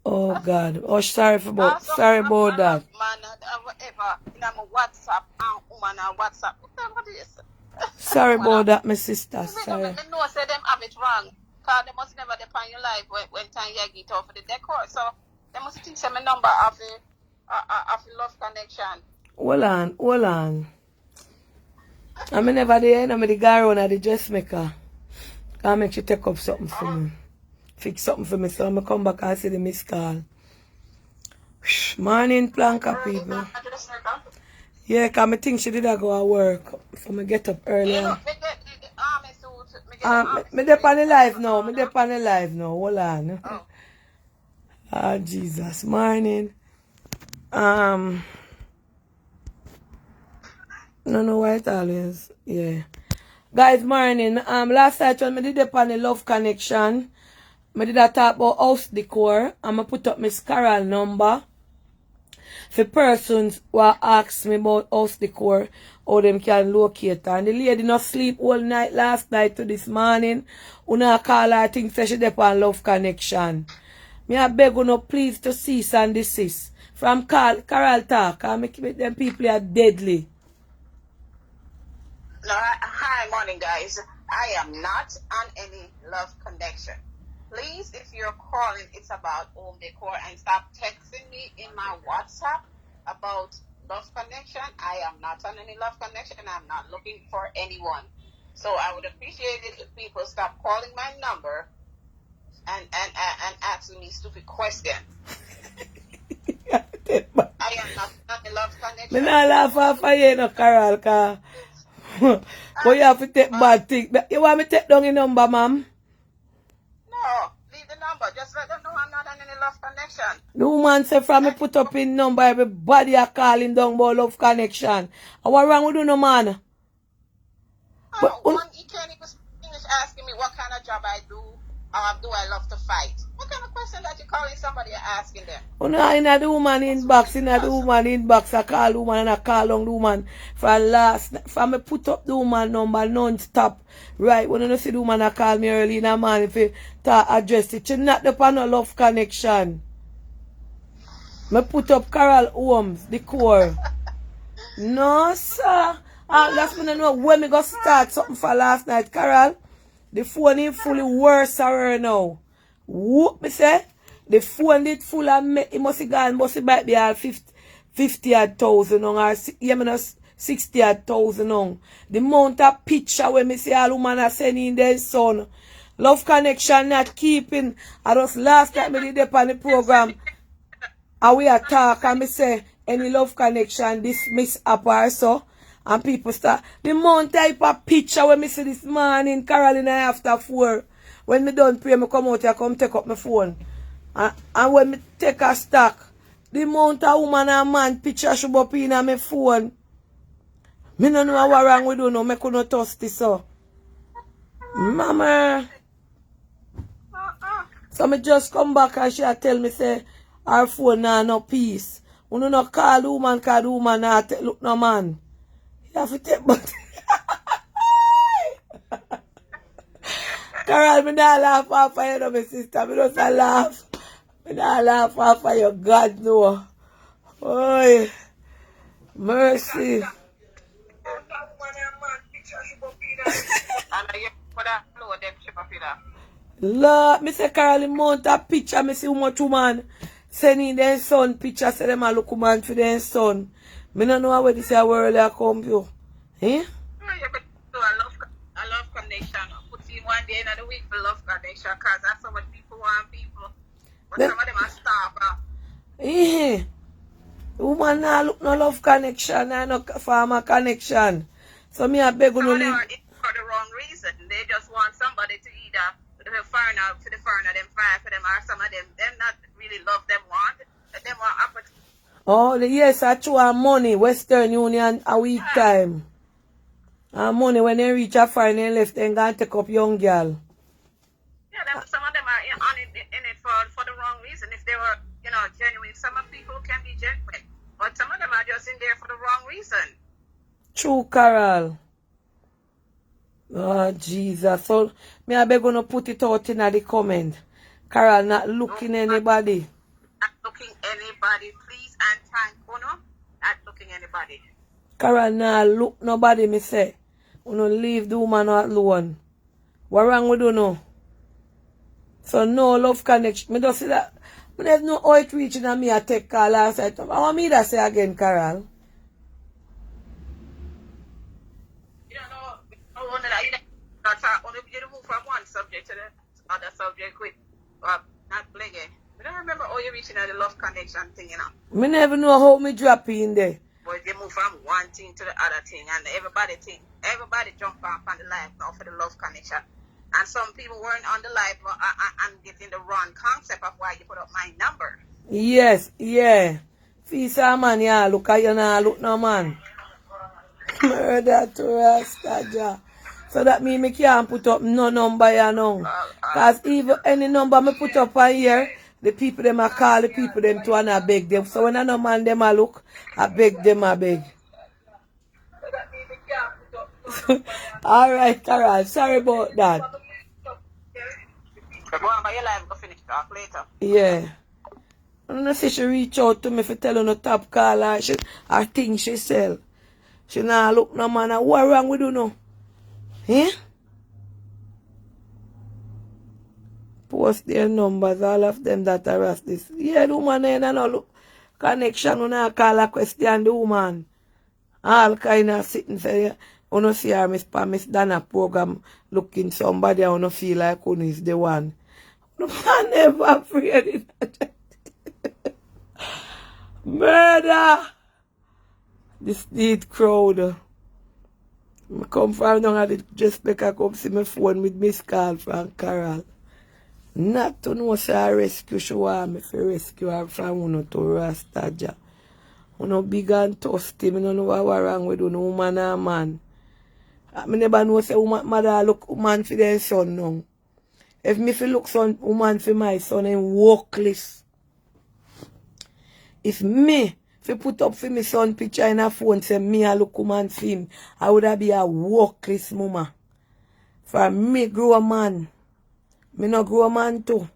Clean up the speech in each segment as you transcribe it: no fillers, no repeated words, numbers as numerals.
Oh God. Oh, sorry about that. Man, whatever. In my WhatsApp, woman on WhatsApp. What is Sorry about that, my sister. Sorry. I know say them have it wrong. Because they must never depend your life when time you get off for the decor. So they must think some number of the love connection. Hold on. I'm never there, I'm the guy around at the dressmaker. I make you take up something for me. Fix something for me, so I'm come back and see the missed call. Morning, Planka people. Yeah, because I think she did go to work. So I get up earlier. Me dey on the live now. Hold on. Ah, Jesus. Morning. No why it always. Yeah. Guys, morning. Last night when I did on the love connection, I did a talk about house decor. I'm gonna put up my Carol number for persons who ask me about house decor, how them can locate her. And the lady not sleep all night last night to this morning. Una call her, I think say she dey on love connection. Me I beg you please to cease and desist from Carol talk. I make them people are deadly. No, hi, morning, guys. I am not on any love connection. Please, if you're calling, it's about home decor, and stop texting me in my WhatsApp about love connection. I am not on any love connection. I'm not looking for anyone. So I would appreciate it if people stop calling my number and asking me stupid questions. I am not on a love connection. Me not laugh off of you, no, Carol, because but you have to take bad thing. You want me to take down your number, ma'am? No, leave the number. Just let them know I'm not on any love connection. The woman said from me put up in number, everybody are calling down about love connection. And what wrong with you, no man? One, you can't even speak English asking me what kind of job I do, or do I love to fight? What kind of question that you calling somebody and asking them? Oh no, in the woman inbox, I call the woman and I call on the woman from me put up the woman number non-stop. Right, when you see the woman I call me early in the morning if you address it, she's not the pan of love connection. Me put up Carol Holmes, the core. No, sir. That's when I know when me go start something for last night, Carol. The phone is fully worse her now. Whoop, me say. The phone is full of me. It must have gone, must have bite me all 50,000 or 60,000 on. The amount of picture when me see all woman are sending their son. Love connection not keeping. I just last time me did on the program. And we attack and me say any love connection dismiss up or so. And people start. The amount type of picture when me see this morning, Carolina after 4. When me done pray, me come out here, come take up my phone. And when me take a stock, the amount of woman and man picture should be up in my phone. Me no know what wrong with you, no. Me couldn't toast this, so. Mama. So me just come back and she tell me, say, her phone now no peace. You no call the woman, cause the woman not look no man. You have to take back. Carol, me not laugh off of you, no, my sister. Me just laugh. Me not laugh off of you, God, no. Oy. Mercy. Lord, me say Carol, the amount of picture, me see how much woman sending their son picture, say them a look woman for their son. Me no know how this world a come to. Eh? I love connection. Put in one day in the week for love connection, because that's how much people want people. But some of them are starved. Eh? Woman now look no love connection, no farmer connection. So me a beg you no leave. For the wrong reason. They just want somebody to either for the foreigner, them fight for them, or some of them not really love them want. Them want opportunity. Oh, yes, I true money. Western Union a week time. And money when they reach a foreign and left, they gonna take up young girl. Yeah, some of them are in it for the wrong reason. If they were, genuine, some people can be genuine. But some of them are just in there for the wrong reason. True, Carol. Oh, Jesus. So, me I beg you to put it out in the comment. Carol not looking anybody. anybody, please, and thank Uno at looking anybody. Carol, nah, look nobody, me say. Uno leave the woman alone. What wrong with you now? So no love connection. Me just see that. Me there's no how it reaching and me a take call last night. I want me to say again, Carol. You know, you move from one subject to the other subject with not blingy. I don't remember how you reaching at the love connection thing, you know. Me never know how me drop in there. But they move from one thing to the other thing, and everybody jump off on the live now for the love connection. And some people weren't on the live and getting the wrong concept of why you put up my number. Yes, yeah. Fisa man, yeah, look at you now, look no man. Murder to Rastaja. So that mean me can't put up no number here now. Cause even any number me put up on here, the people them a call the people them to and I beg them. So when I know man them a look, I beg them a beg. Alright, Carol, sorry about that. Yeah. I don't know if she reach out to me for tell her no top call her, her thing she sell. She nah look no man. What wrong with you now? Eh? Post their numbers, all of them that harass this. Yeah, the woman ain't no look. Connection, you know, call a question the woman. All kind of sitting say, you know, see her Miss Donna program looking somebody, I don't feel like who is the one. The man never afraid of that. Murder! This need crowd. I come from down at the just make I come see my phone with Miss call from Carol. Not to know say I rescue she want me to rescue her from Uno to Rastaja. Uno big and toasty. I don't know what wrong with Uno woman and man. I never know say woman mother look woman for their son now. If me feel look son woman for my son and workless. If me if you put up for my son picture in a phone say me a look woman for him, I would have be a workless mama. For me grow a man. Me no grow a man too.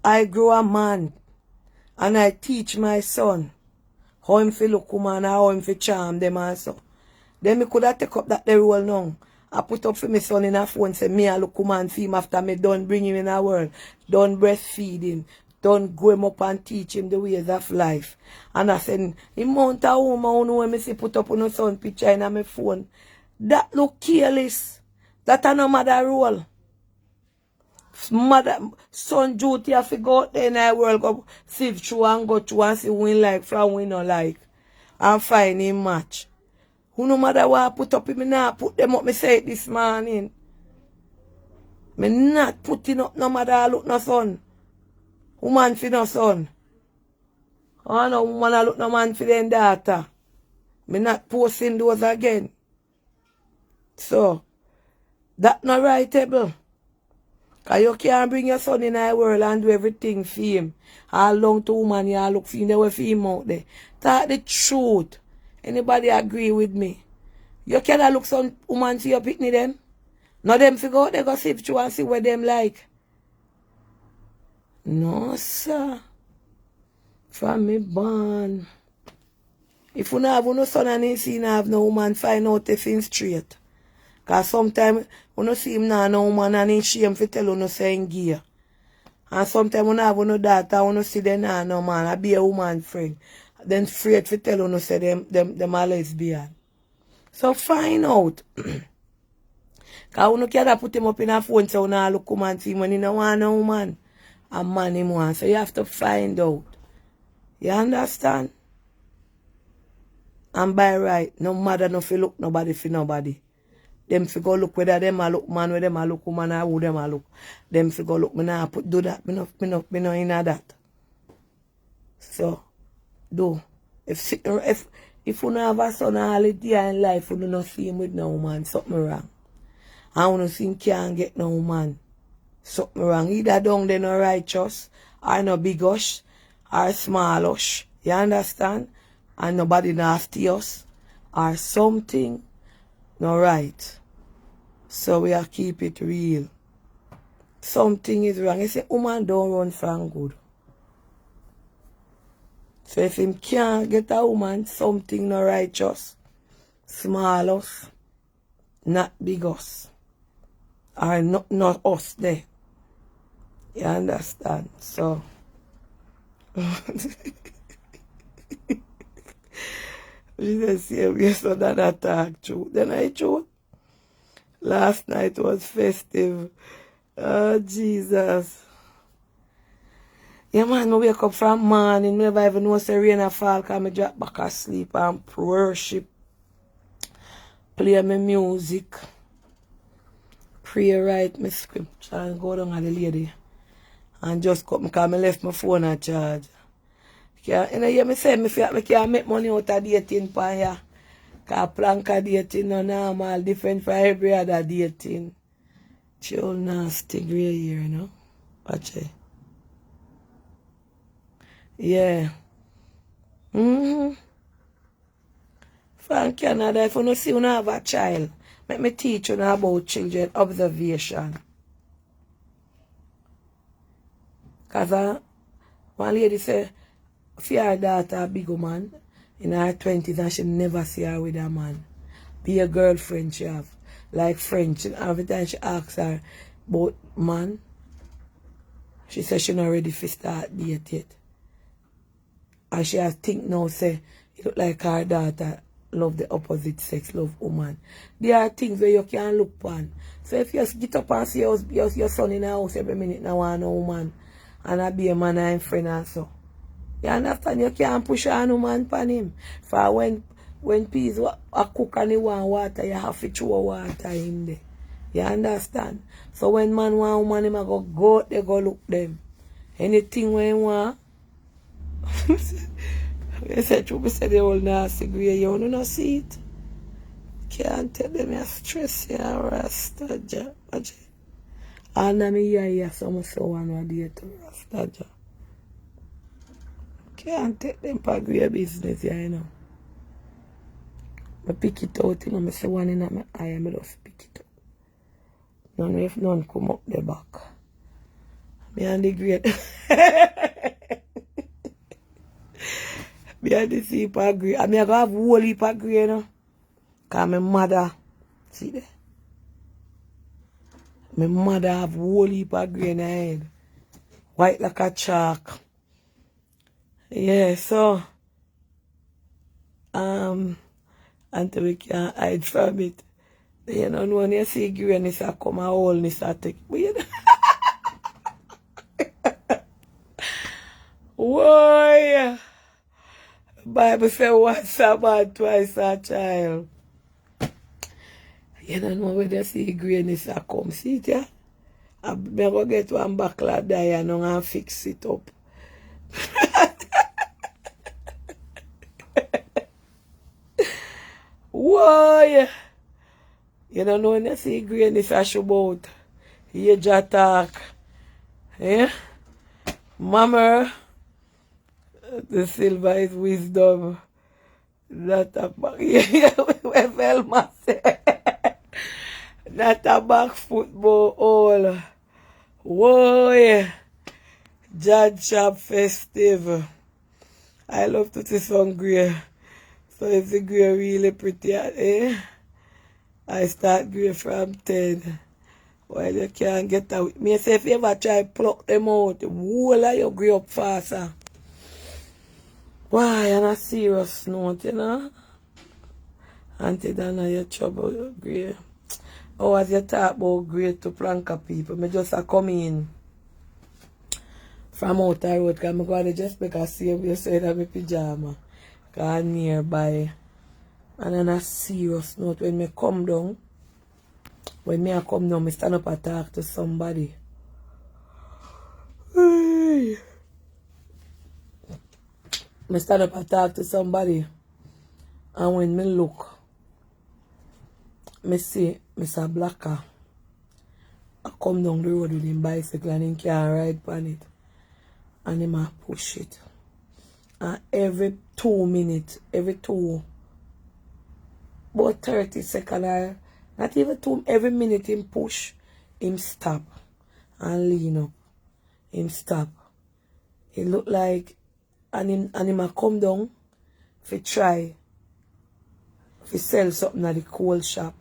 I grow a man. And I teach my son how him fi look woman and how him fi charm them also. Then me could have take up that the role now. I put up for my son in a phone say me a look woman for him after me done bring him in a world. Done breastfeed him. Done grow him up and teach him the ways of life. And I said, the amount of woman when me see put up on my son picture in my phone. That look careless. That a no mother role. Mother, son duty have to go out there in the world, go sift through and go through and see win like from win or like. And find him match. Who no matter what I put up, me not put them up, me say it this morning. Me not putting up no matter I look no son. Woman for no son. Oh no woman I look no man for them daughter. Me not posting those again. So, that not rightable. Because you can't bring your son in the world and do everything for him. How long to woman you look for him, they will for him out there. Talk the truth. Anybody agree with me? You cannot look some woman for your picnic them. Not them figure out they go sift through and see what them like. No, sir. From me born. If you don't have no son and you see you have no woman, find out if he's straight. Because sometimes when you see him now, no woman and he shame to tell you no saying gear. And sometimes when you have no daughter, when you see them now, no man, I be a woman friend. Then afraid to tell you no say them are lesbian. So find out. Because when you can't put him up in a phone so you don't look woman to him when you don't want no woman. A man him want. So you have to find out. You understand? And by right, no matter no feel look nobody for nobody. Them figure look whether them a look man, whether them a look woman or who them a look. Them figure look me nah put do that. Me no in that. So do. If you don't have a son all the day in life, you don't see him with no woman, something wrong. And when you see him can't get no woman, something wrong. Either down there no righteous, or no bigosh, or smallish. You understand? And nobody nasty us, or something no right. So we have to keep it real. Something is wrong. You say, woman don't run from good. So if him can't get a woman, something no righteous. Small us, not big us. Or not us there. You understand? So she just say we so that I talk true. Then I true. Last night was festive. Oh Jesus. Yeah man, I wake up from morning, never even know say rain a fall, cause I drop back asleep and worship. Play my music. Pray, write my scripture and go down at the lady. And just come because I left my phone at charge. You know, me say me can't make money out of dating pan here. Because planka dating no normal, different from every other dating. Chill nasty grey here, you know. Watch it. Yeah. From Canada, if you don't see you have a child, let me teach you now about children observation. Because one lady say, if your daughter a big woman in her 20s and she never see her with a man, be a girlfriend she have, like French. And every time she asks her about man, she says she not ready to start date yet. And she has think now, say, it look like her daughter love the opposite sex, love woman. There are things where you can look on. So if you get up and see your son in the house every minute now want a woman, and I be a man and friend and so. You understand? You can't push a woman upon him. For when peas are cook and he want water, you have to throw water in there. You understand? So when man want a woman, him go out there, go look them. Anything when he want. I said, you say the old nasty grey, you want to see it? Can't tell them you're stressed, you're Rasta. And I'm here, some so one day to Rasta. Can't take them for grey business, you know. I pick it out, you know, I say one in my eye, I just pick it out. None if none come up the back. Me and the great. Me and the super grey. I mean, I have whole heap of grey, you know. Because my mother, see there? My mother have whole heap of grey in her head. White like a chalk. Yeah, so, until we can't hide from it. You know, when you see greyness, I come and wholeness, I take. But you know. Why? Bible says once a man, twice a child. You don't know when you see greyness I come. See it, yeah? I'm going to get one backlad there and fix it up. Why? You don't know when you see greyness I show about. You just talk. Yeah? Mama. The silver is wisdom. Not a back. Yeah, we fell myself. Not a back football all. Whoa, yeah. Judge Shop festive. I love to see some grey. So if the grey really pretty, I start grey from 10. Well, you can't get out. Me say if you ever try pluck them out, the whole of you grey up faster. Why, on a serious note, you know? Auntie Donna, your trouble, grey. Oh, as you talk about grey to planka people, me just come in from out the road, because I'm going to just make a save you say that my pyjama. Because I'm nearby. And on a serious note, when me come down, I stand up and talk to somebody. I stand up and talk to somebody, and when me look, me see Mr. Blacker. I come down the road with him bicycle and he can't ride on it. And him a push it. And every 2 minutes, about 30 seconds, or not even 2, every minute him push, him stop and lean up. Him stop. It look like and him a come down fi try fi sell something at the coal shop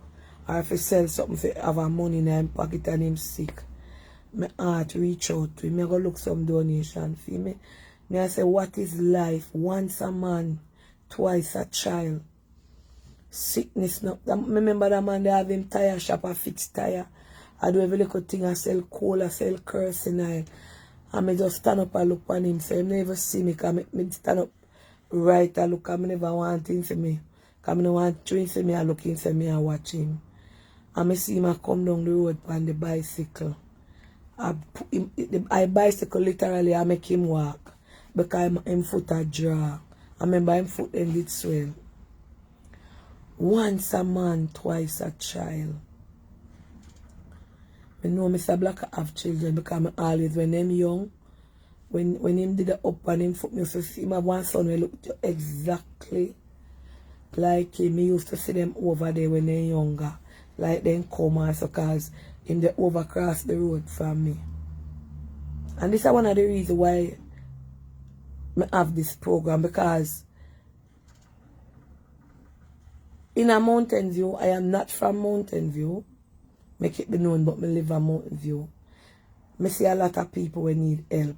or fi sell something fi have a money in him pocket and him sick. My heart reach out to him. Me go look some donation for me. Me I say, what is life? Once a man, twice a child. Sickness no. I remember that man they have him tire shop, a fix tire. I do every little thing, I sell coal, I sell kerosene oil. And me just stand up and look on him. So he never see me, because me stand up right and look, and me never want him for me. Because me no want drink for me, I look in for me and watch him. And me see him come down the road on the bicycle. I bicycle literally, I make him walk. Because him foot a draw. I remember him foot ended swell. Once a man, twice a child. I know Mr. Black have children because I always, when them young, when him did the up and him foot, me used to see my one son will look exactly like him. I used to see them over there when they're younger. Like them come also because him they overcross the road from me. And this is one of the reasons why I have this program, because in a Mountain View, I am not from Mountain View. Make it be known, but me live in Mountain View. Me see a lot of people who need help.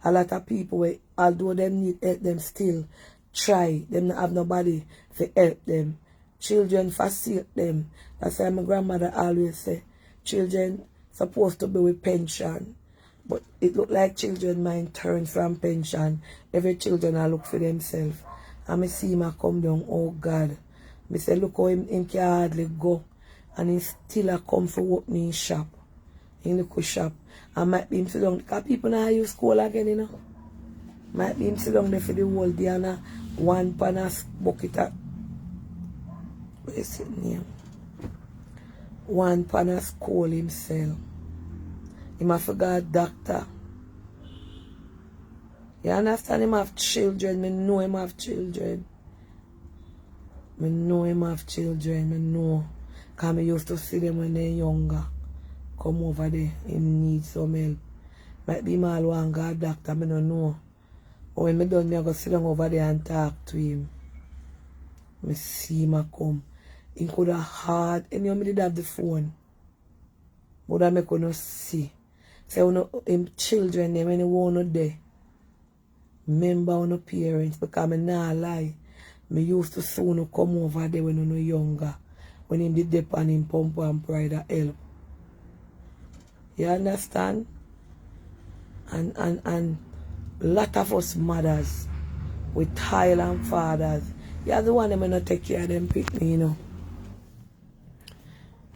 A lot of people who, although them need help, them still try. Them not have nobody to help them. Children forsake them. That's why my grandmother always say, children supposed to be with pension. But it look like children mind turn from pension. Every children are look for themselves. And me see him come down, oh God. Me say, look how him can hardly go. And he still a come for work in his shop. In the shop. And might be him sit down. Because people now use coal again, you know. Might be him sit down there for the whole day and one pan of bucket of, what is it name? One pan of coal himself. He must forget doctor. You understand? Him have children. Me know him have children. Me know him have children. Me know. Because I used to see them when they're younger. Come over there. He need some help. Might be my one God doctor. I don't know. But when I done, I go sit down over there and talk to him. I see him come. He could have hard. And you did have the phone. But I make no see. So him children, when they weren't there. Remember on the parents. Because I not lie. I used to soon come over there when I was younger. When him did dip on him pump and pride of help. You understand? And lot of us mothers with Thailand fathers. You're the one that may not take care of them people, you know.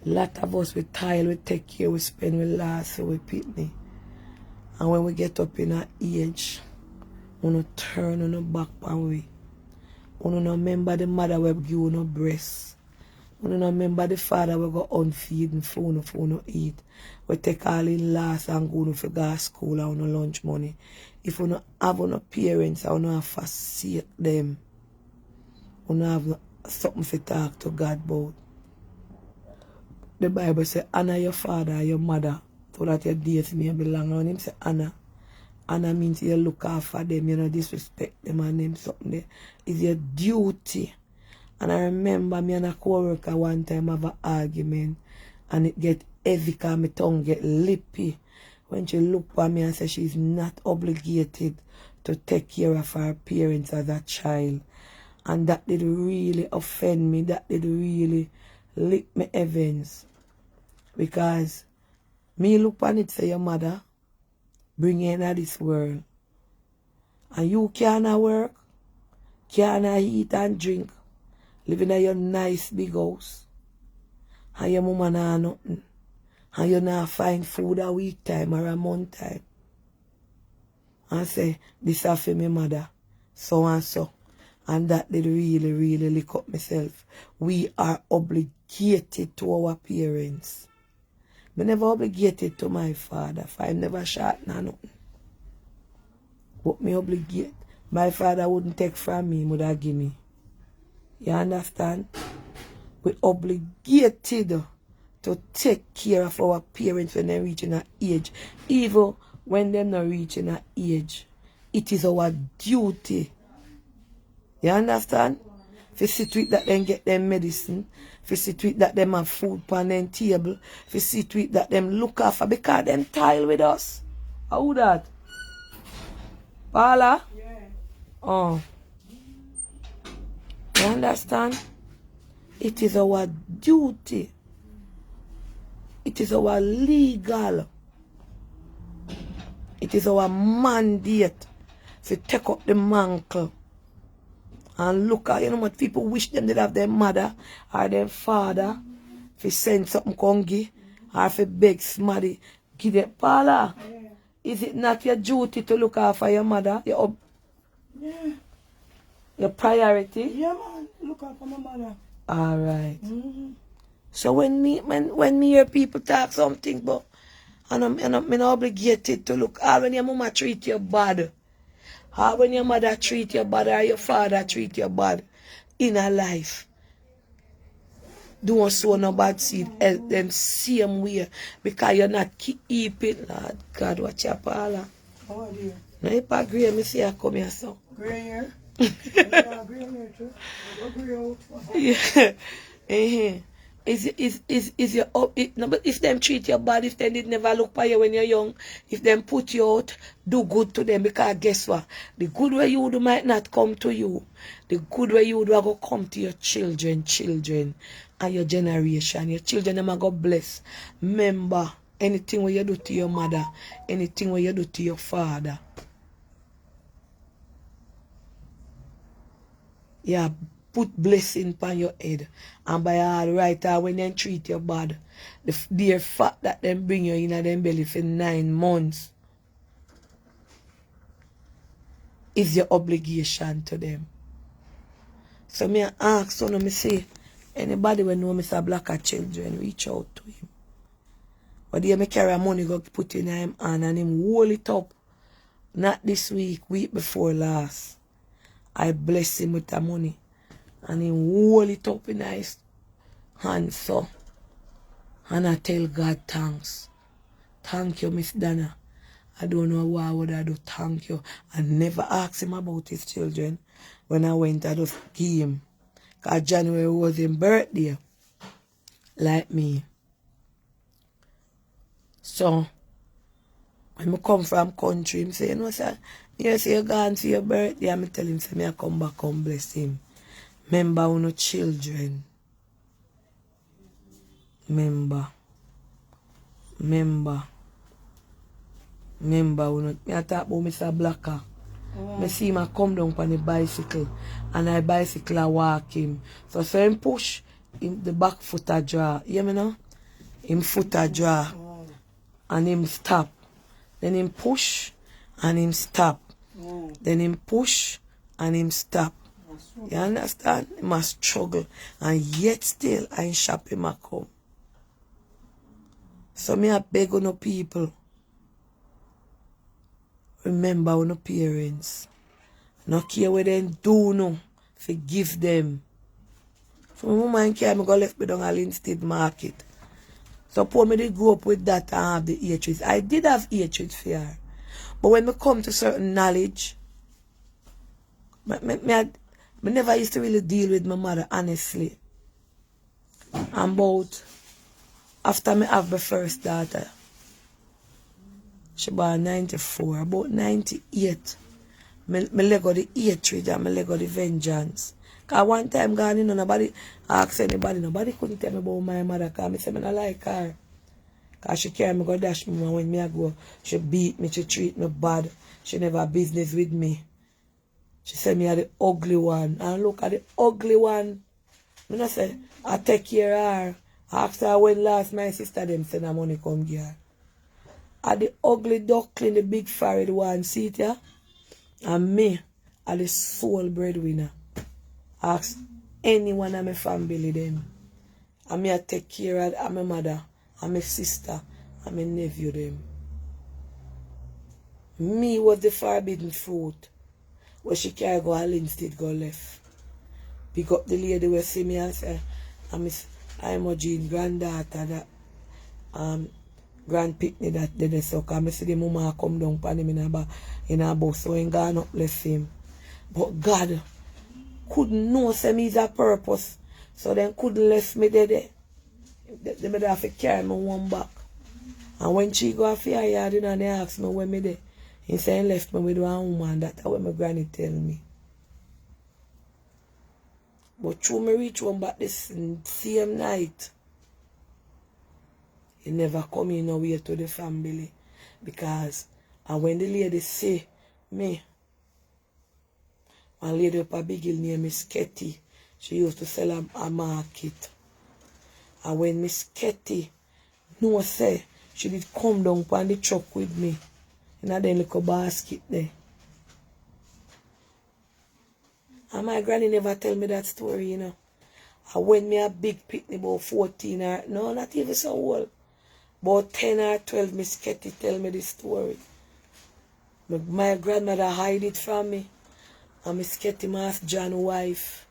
Lot of us with Thailand, we take care, we spend, we last, we pitney. And when we get up in our age, we don't turn on the back away. We don't remember the mother who give you no breast. We don't remember the father we go unfeed and phone no eat. We take all in last and go to go to school and no lunch money. If we don't have no parents, we don't have to forsake them. We don't have something to talk to God about. The Bible says, honor your father and your mother so that your days may belong. And him say honor. Honor means you look after them, you know, disrespect them and them something there. It's your duty. And I remember me and a co-worker one time have an argument and it get heavy because my tongue get lippy. When she look at me and say she's not obligated to take care of her parents as a child. And that did really offend me. That did really lick me heavens. Because me look on it say your mother bring you into this world. And you cannot work, cannot eat and drink. Living in your nice big house. And your mama nah nothing. And you not find food a week time or a month time. And say, this is for my mother. So and so. And that did really, really lick up myself. We are obligated to our parents. I never obligated to my father. I never shot nor nothing. But me obligate. My father wouldn't take from me, he would have give me. You understand? We're obligated to take care of our parents when they're reaching an age. Even when they're not reaching an age. it is our duty. You understand? If you see to it that them get them medicine, if you see to it that them have food on them table, if you see to it that them look after, because them tile with us. How that? Paula? Yeah. Oh. You understand? It is our duty. It is our legal. It is our mandate to take up the mantle and look at, you know what, people wish them did have their mother or their father if send something congi or if beg somebody give them. Paula, Yeah. is it not your duty to look after your mother? Yeah. Your priority? Yeah, man. Look out for my mother. All right. Mm-hmm. So when me hear people talk something, but I'm not obligated to look. Or when your mama treat you bad, or when your mother treat you bad, or your father treat you bad in a life, don't sow no bad seed. Help them same way, because you're not keeping. Lord God, watch your Paula. Oh, dear. No, if I agree, me say I come here so. Gray hair. Yeah, gray hair too. Gray out. Yeah. Is your no, but if them treat you bad, if they did never look for you when you're young, if them put you out, do good to them, because guess what? The good way you do might not come to you. The good way you do are going to come to your children, and your generation. Your children them are going to bless. Remember, anything what you do to your mother, anything what you do to your father, yeah, put blessing upon your head. And by all right, when they treat you bad, the bare fact that them bring you in them belly for 9 months is your obligation to them. So me ask, so me say, anybody when know Mr. Blacker children, reach out to him. But they me carry money go put in him hand and him hold it up. Not this week before last. I bless him with the money. And he hold it up in his hand, so. And I tell God thanks. Thank you, Miss Donna. I don't know what would I do. Thank you. I never asked him about his children. When I went, I just gave him. Because January was his birthday. Like me. So, when I come from country, I say, you know, sir, you say you're gone for your birthday. I tell him, say, me I come back and bless him. Remember our children. Remember when me I talk about Mr. Blacker. Me see him come down on the bicycle and I bicycle I walk him. So him push in the back foot a draw. You me know? Him foot a draw and him stop. Then him push and him stop. Then him push and him stop. You understand? He must struggle. And yet still I ain't shop him a come. So me I beg on no people. Remember on no parents. No care what they do no. Forgive them. So my mama and care me go left me down a Linstead market. So poor me they grow up with that and have the hatred. I did have hatred for her. But when me come to certain knowledge, me never used to really deal with my mother, honestly. And about after me have my first daughter, she born 94, about 98, me let go the hatred and me let go the vengeance. Because one time gone, you know, nobody asked anybody, nobody couldn't tell me about my mother, because I said I don't like her. Because she carry me go dash me when me I go. She beat me, she treat me bad. She never have business with me. She said me are the ugly one. And look at the ugly one. Me not say, I take care of her. After when last my sister them send her money come give her. At the ugly duckling, the big forehead one, see it, yeah? And me are the sole breadwinner. Ask anyone in my family them. And me I take care of my mother, and my sister, and my nephew them. Me was the forbidden fruit. Where she can't go and Linstead go left. Pick up the lady who see me and say, I'm a Jean granddaughter that grand picnic that did so cause I see the mama come down pan him in a bus, so ain't gone up bless him. But God couldn't know say me is a purpose. So then couldn't left me there. They made have to carry me one back. And when she go off here yard and they ask me where me there. He said he left me with one woman. That's what my granny tell me. But through me reach home back this same night, he never come in nowhere to the family. Because and when the lady say me, one lady up a big hill named Miss Ketty, she used to sell a market. And when Miss Ketty no say, she did come down on the truck with me. In a little basket there. And my granny never tell me that story, you know. And when me a big picnic about 14 or, no, not even so old. About 10 or 12, Miss Ketty tell me this story. My grandmother hide it from me. And Miss Ketty ask John's wife.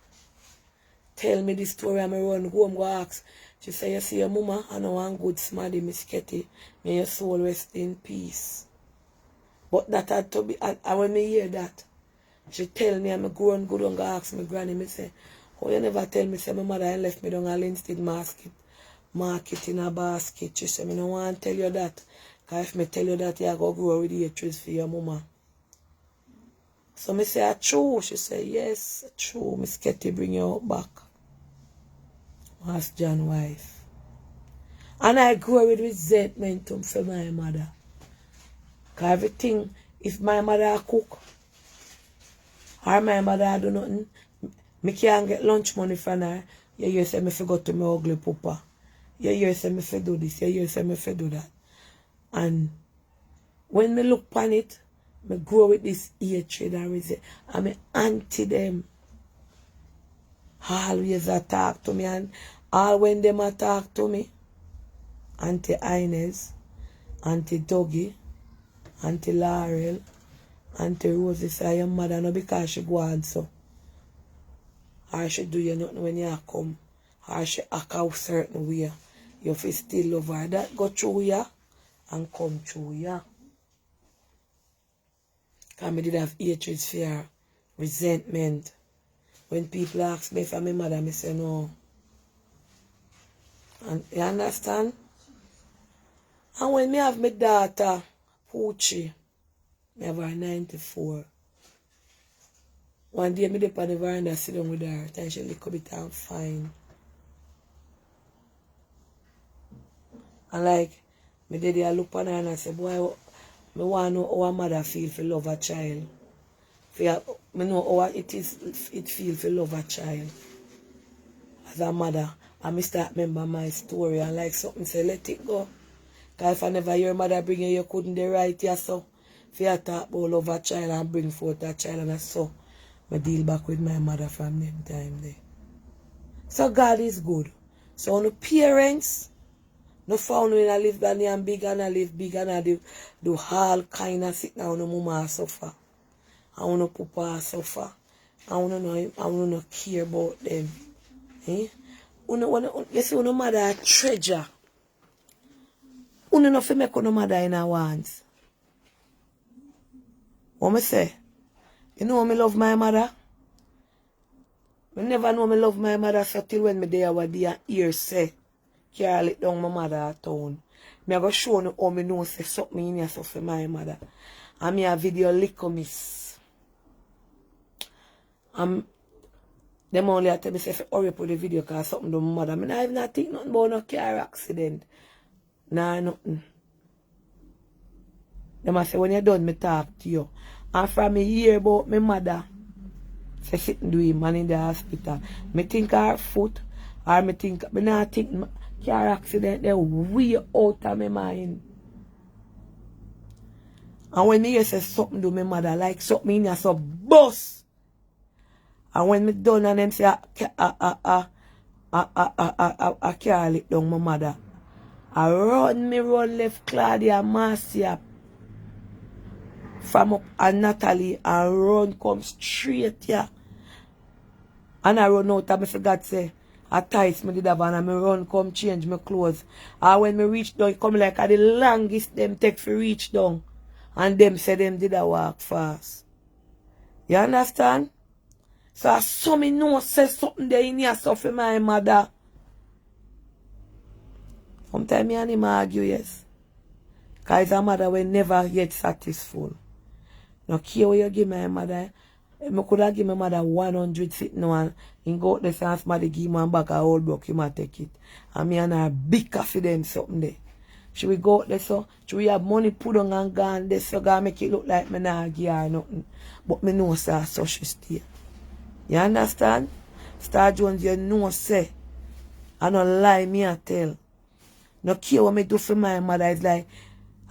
Tell me this story and I run home go ask. She say, you see your mama, I know one good smarty, Miss Ketty. May your soul rest in peace. But that had to be, and when me hear that, she tell me, I'm grown good and go ask my granny, me say, oh, you never tell me, say my mother and left me down a Linstead market in a basket. She say, me no want to tell you that. Because if me tell you that, you go grow with the hatred for your mama. So me say, true. She say, yes, true. Miss Ketty bring you out back. Ask John's wife. And I grew with resentment for my mother. Because everything, if my mother cook, or my mother do nothing, me can't get lunch money from her. You say me forgot to my ugly papa. You say me for do this. You say me for do that. And when me look upon it, me grow with this hatred and resentment. And me anti them. Always attack to me, and all when them attack to me, Auntie Inez, Auntie Dougie, Auntie Laurel, Auntie Rosie say your mother no because she go on so. Or she do you nothing when you come. Or she act out certain way. You feel still love her. That go through you and come through you. Because I did have hatred, fear, resentment. When people ask me if I'm my mother, I say no. And you understand? And when me have my daughter, Poochie, me have her 94. One day me dey on the veranda sit down with her, and she look a bit and fine. And like, me dey there look on her and I say, boy, me want to know how a mother feel for love a child. Me know how it feel to love a child. As a mother, and me start remember my story and like something say, let it go. Because if I never hear mother bring you couldn't they write you so. If you talk about love a child and bring forth a child and so, I deal back with my mother from them time there. So God is good. So no parents, no found when I live down and big and I live big and I do all kind of sit down no mama suffer. I want to papa suffer. I want to know. I want to care about them. Eh? You see, no mother a treasure. You know if you make no mother in a wants. What me say? You know me love my mother. I never know me love my mother so till when me there what the ear say. Carry it down my mother at town. Me I go show you how me know say something in here so for my mother. And me a video lick miss. Them only tell me say hurry up with the video because something to my mother. I not even think nothing about no car accident. Nah, nothing. Them say when you're done, me talk to you. And from me hear about my mother, say sitting do him man in the hospital. Me think her foot, or me not think car accident, they way out of my mind. And when me hear say something do my mother, like something in here so bust. And when me done and them say I carry it down my mother. I run left Claudia Marcia from up and Natalie and run come straight here. And I run out and I forgot say At times me did have and me run come change my clothes. And when me reach down, it come like the longest them take for reach down. And them say them did a walk fast. You understand? So I saw me know say something there in here so for my mother. Sometimes me and him argue, yes. Because a mother will never get satisfied. No care what you give my mother. I could have given my mother 100 sitting on and go out there and somebody give me back a old book, you might take it. And me and her big coffee them something there. Should we go out there so? Should we have money put on and gone there so God make it look like me not give her nothing. But me know sir, so she stay. You understand? Star Jones, you know say. I don't lie, me I tell. No care what me do for my mother. It's like,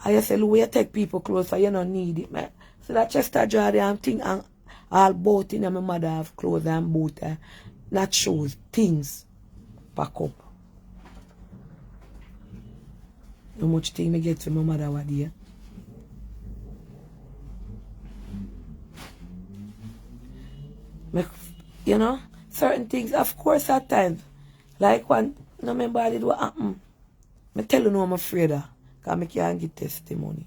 I say, look, you take people close so you don't need it, man. So that Chester draw the thing and all both in my mother have clothes and both not shoes, things pack up. How much thing me get to my mother what there. You know, certain things, of course, at times, like when no remember I did what happened. I tell you no I'm afraid of, because I can't give testimony.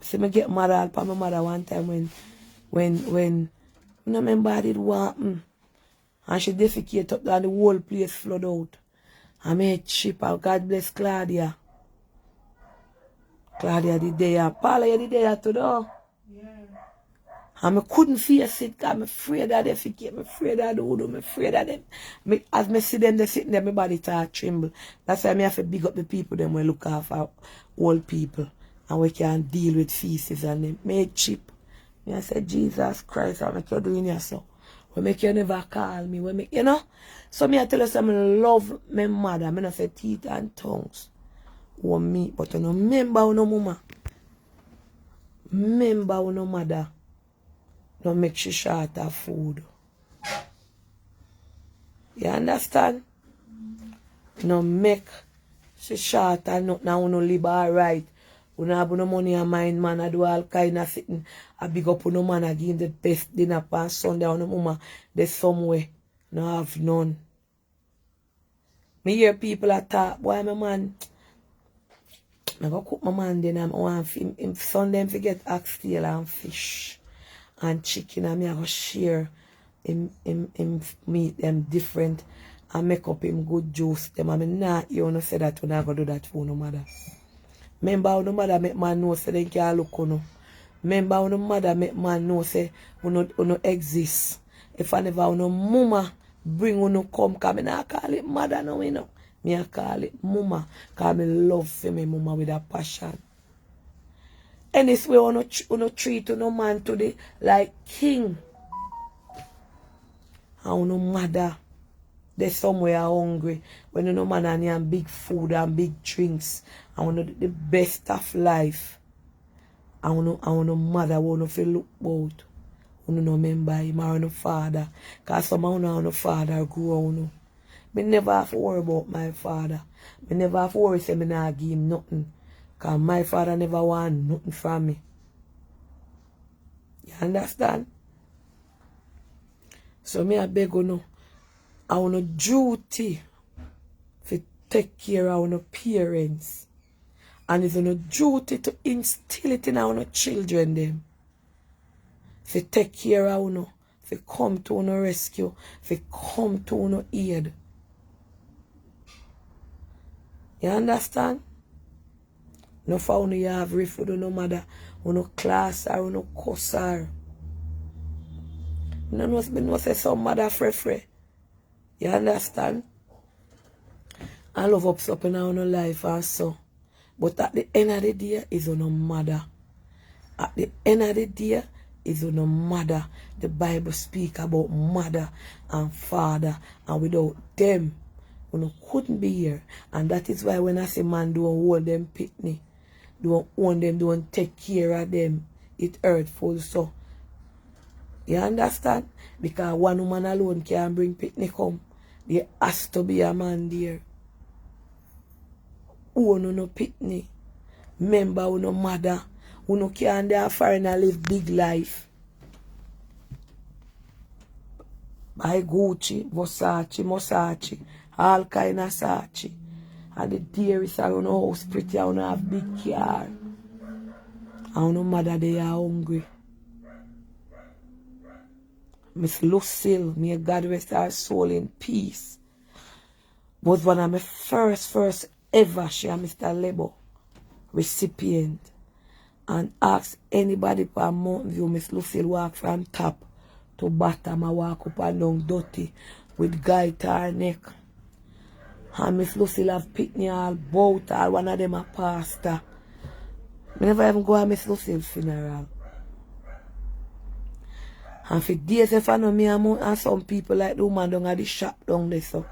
See me get mad at my mother one time when no remember I did what happened. And she defecate up and the whole place flood out. I made chip out. God bless Claudia. Claudia did there. Paula, you did there too, though. Yeah. And I couldn't face it because I'm afraid of defecate. I'm afraid of the voodoo. I'm afraid of them. As I see them, they sitting there, my body start tremble. That's why I have to big up the people them we look after old people. And we can deal with feces and them. Made chip. I said, Jesus Christ, I make you doing your so. We make you never call me. We make, you know? So me I tell you something, I love my mother. I not say teeth and tongues. Or me, but I don't remember no mama. Remember no mother. No make she short of food. You understand? No make she short of nothing. Now no live alright. We don't have no money and mind, man. I do all kind of sitting. I big up no man. I give him the best dinner on Sunday. On the mama, there's somewhere. No have none. Me hear people talk, boy, my man. I go cook my man then. I want him Sunday him forget oxtail and fish and chicken. And me I go share him meat them different and make up him good juice. Them I mean not you no say that when I go do that for no mother. Remember how no mother make man know say they can't look on. Remember how no mother make man know say no exist. If I never no mama bring no come, cause me not call it mother no you know. Me I call it mama, cause me love for me mama with a passion. And this way uno treat no man today like king. And no mother they somewhere hungry when no man and big food and big drinks and the best of life. And no mother wanna feel look about. Uno no remember him or no father. Cause some of no father grew on. Me never have to worry about my father. Me never have to worry say me not give him nothing. Cause my father never want nothing from me. You understand? So me I beg you no. I want a duty to take care of our parents. And it's a duty to instill it in our children them. To take care of our, to come to our rescue, to come to our aid. You understand? No for you have refuge, no matter, no class or no course or. No say some mother free. You understand? I love up in our life also. But at the end of the day, is on a mother. At the end of the day, is on a mother. The Bible speaks about mother and father. And without them, we couldn't be here. And that is why when I say man don't hold them picnic, don't own them, don't take care of them, it hurtful. So, you understand? Because one woman alone can't bring picnic home. There has to be a man there. Who no picnic. Remember who no mother. Who no can't there foreign and live big life. Buy Gucci, Versace, all kind of Sachi. And the dearest around the house pretty, I wanna have big car. I wanna mother they are hungry. Miss Lucille, may God rest her soul in peace, was one of my first ever share Mr. Lebo recipient. And ask anybody for Mountain View, Miss Lucille walk from top to bottom. I walk up and down dirty with guy to her neck. And Miss Lucille have picked me all bout all one of them a pastor. I never even go to Miss Lucille's funeral. And for days if I know me and some people like the woman down at the shop down there so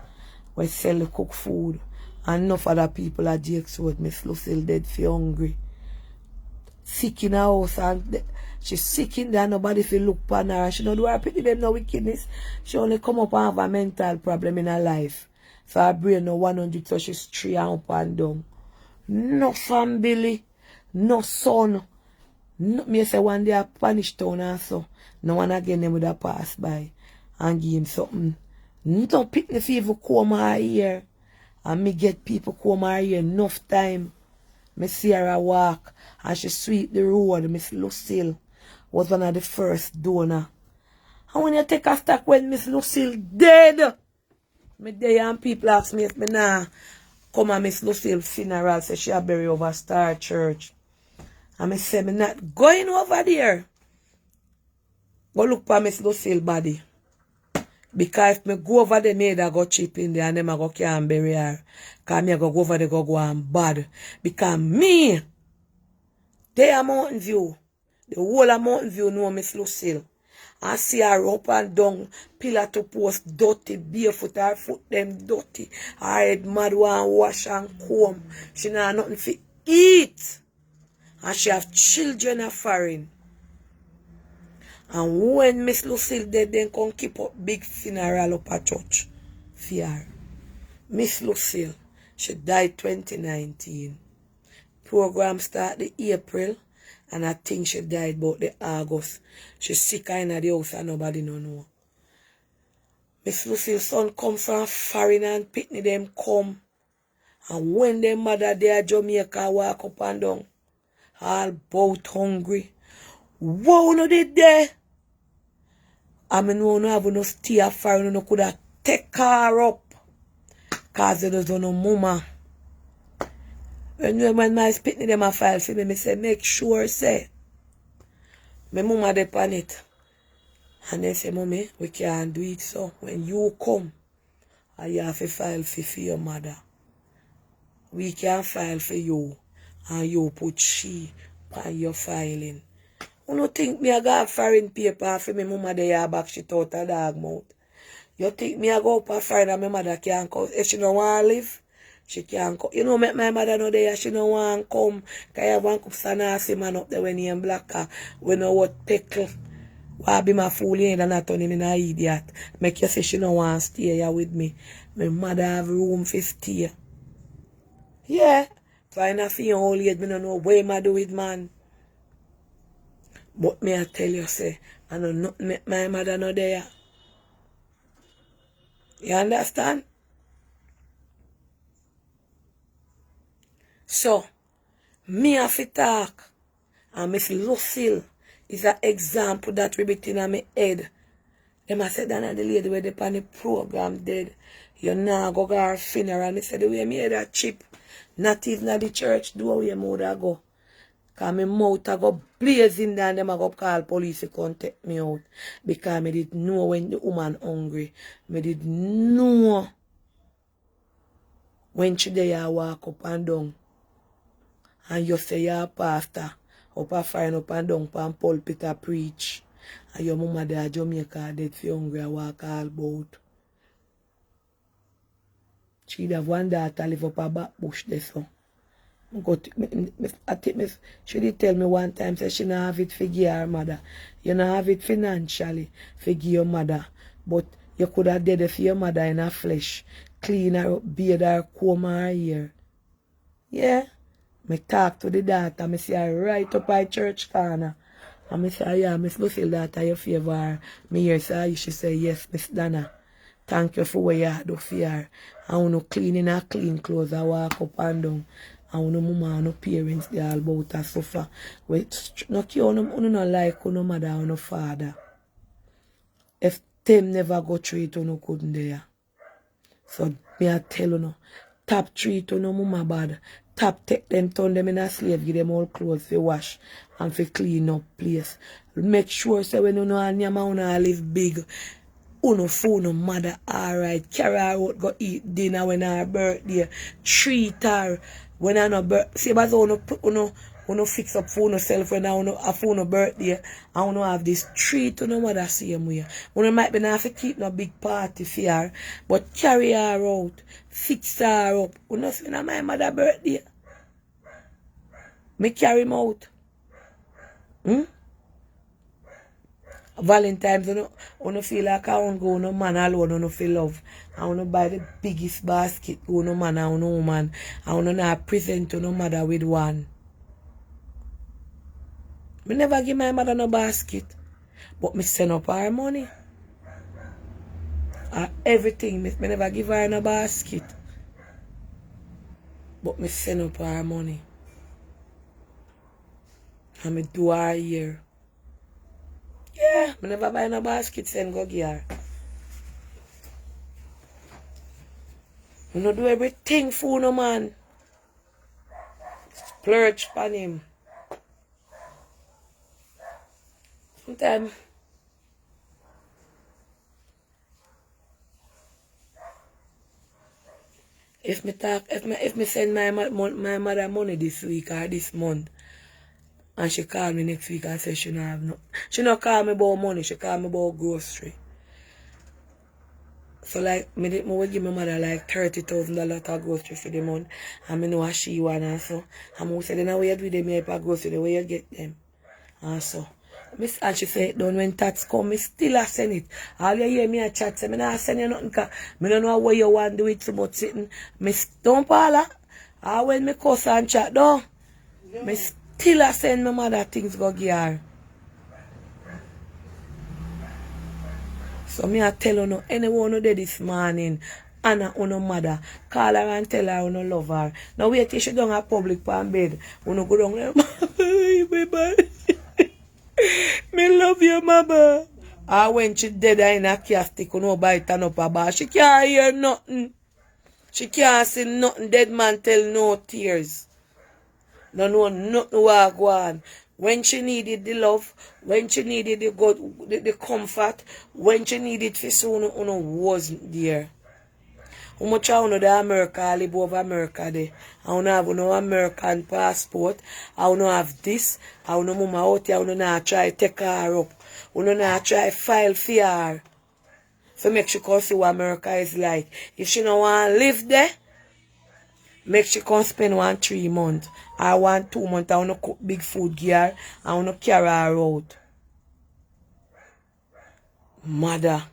we sell the cook food. And enough other people at Jake's Road, Miss Lucille dead for hungry. Sick in her house and she's sick in there, nobody feel look upon her and she don't do her pity them no wickedness. She only come up and have a mental problem in her life. So her brain no 100 so she's 3 and up and down. No family, no son. No, me say one day I punish town and so. No one again them would have passed by and give him something. No pick me even come her here. And me get people come her here enough time. Me see her walk and she sweep the road. Miss Lucille was one of the first donor. And when you take a stock when Miss Lucille dead, me there and people ask me if me nah come at Miss Lucille funeral, say she a bury over Star Church. And me say me not going over there. Go look for Miss Lucille body. Because if me go over there, me I go chip in there and them I go can't bury her. Because me I go over there go and bad. Because me, they are Mountain View. The whole of Mountain View know Miss Lucille. I see her up and down, pillar to post, dirty, barefoot, her foot them dirty. Her head mad one wash and comb. She not have nothing to eat. And she have children of foreign. And when Miss Lucille dead, then come keep up big funeral up at church for her. Miss Lucille, she died 2019. Program start the April, and I think she died about the August. She sick in the house and nobody no know. Miss Lucille's son come from foreign and Pitney them come. And when them mother there Jamaica walk up and down, all bout hungry. Wow, no did there. I mean, no have no stay afar, no could have take her up. Cause there was no mama. When my Pitney them a file for me, say, make sure, say, my mama dey on it. And they say, mommy, we can't do it so. When you come, you have to file for your mother. We can file for you. And you put she on your filing. You don't think me I got foreign paper for me mama there back shit out a dog mouth. You think me I go up a foreign and my mother can't come. If she don't want to live, she can't come. You know make my mother know there she don't want to come. Because you have one cup sanasi man up there when he in black when know what pickle. Why be my fool you and not turn him in an idiot. Make you say she don't want to stay here with me. My mother have room for stay. Yeah. Find a few old age, me don't know what I do with man. But me I tell you, say, I know nothing make my mother no there. You understand? So, me have to talk. And Miss Lucille is an example that we between on my head. Them I said that the lady where they on the program dead. You now go to her funeral and they said the way me head a chip. Not even at the church door where my mother go. Because my mouth I go blazing down them I go call police to come take me out. Because I did know when the woman hungry. I did know when she there walk up and down. And you say you're a pastor. Up a fire up and down and pulpit a preach. And your mama there Jamaica dead for hungry and walk all about. She'd have one daughter live up a back bush there so. She did tell me one time say she don't have it for give her mother. You don't have it financially for give your mother. But you could have did it for your mother in her flesh. Clean her up, bathe her, comb her hair. Yeah. Me talk to the daughter, me see her right up by church corner. And I say, yeah, Miss Lucille, that are your favor. Me hear say, she say, yes, Miss Donna. Thank you for what you do for her. I want to clean in her clean clothes. I walk up and down. I want no mama and no parents, they all about her suffer. No care, no like no mother or no father. If them never go through it, no couldn't there. So me I tell you no, top treat to no mama bad. Top take them, turn them in a slave, give them all clothes to wash and for clean up place. Make sure so when you know and your mama live big, uno phone no mother alright. Carry her out, go eat dinner when her birthday. Treat her when I no birthday. See but uno fix up for yourself when I a phone birthday. I wanna have this treat to no mother same way. Uno might be not have to keep no big party for her, but carry her out, fix her up. Uno say na my mother birthday. Me carry him out. Valentine's, you feel like I won't go no man alone, no feel love. I want to buy the biggest basket, go no man and no woman. I want to not present to no mother with one. Me never give my mother no basket, but me send up her money. Everything, me never give her no basket, but me send up her money. And me do her here. Yeah, I never buy no basket, send go give her. I no do everything for no man. Splurge pan him. Sometimes if me send my mother money this week or this month, and she call me next week and say she don't have no. She not call me about money, she call me about grocery. So like me will give my mother like $30,000 to grocery for the month. And me know what she want and so. And I say, then how you do them here for grocery, where you get them? And so. And she say, don't when tax come, me still a send it. All you hear me a chat, say, me not send you nothing because me don't know what you want to do it about sitting. Me don't parla. And when me cuss and chat, no. Me still a send my mother things go give her. So me a tell you no, anyone who did this morning, Anna or no mother, call her and tell her you no love her. Now wait till she down a public pan bed. You no go down there, me love your mama. And when she dead in a casket, you know by turn up her bar. She can't hear nothing. She can't see nothing. Dead man tell no tears. No know nothing what go on. When she needed the love, when she needed the good, the comfort, when she needed for soon, wasn't there. How much I know the America, I live over America there. I don't have no American passport. I don't have this. I don't know mama out here. I don't know try to take her up. I don't know try to file for her. So make sure come see what America is like. If she don't want to live there, make sure come spend 1-3 months. I want 2 months. I want to cook big food gear. I want to carry her out. Mother.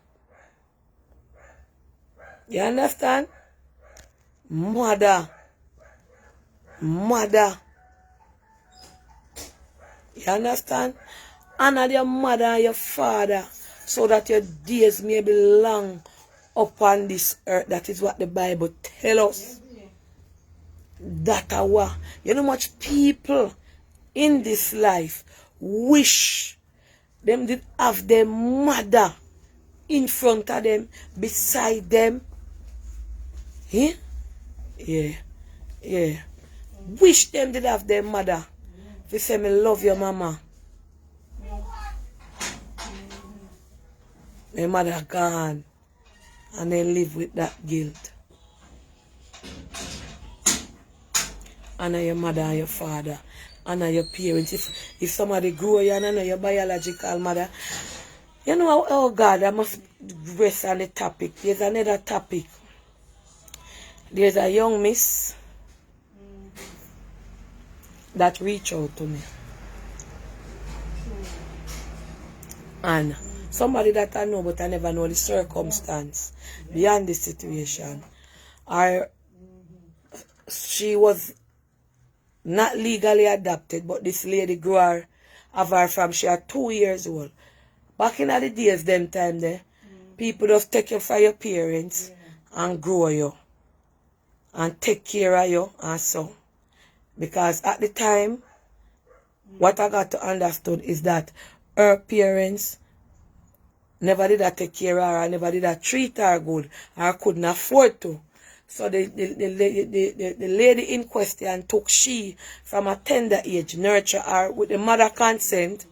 You understand? Mother. Mother. You understand? Honor your mother and your father so that your days may be long upon this earth. That is what the Bible tells us. That are what. You know much people in this life wish them did have their mother in front of them, beside them. Yeah? Yeah. Yeah. Wish them did have their mother. If you say me love your mama. Their mother gone. And they live with that guilt. Honor your mother and your father. Honor your parents. If somebody grow you and honor your biological mother. You know, oh God, I must rest on the topic. There's another topic. There's a young miss that reached out to me. And somebody that I know, but I never know the circumstance beyond the situation. She was not legally adopted, but this lady grew her have her from she are 2 years old. Back in the days, them time there, people just take you from your parents and grow you and take care of you and so. Because at the time, what I got to understand is that her parents never did that take care of her, never did that treat her good, or couldn't afford to. So the lady in question took she from a tender age, nurture her with the mother consent.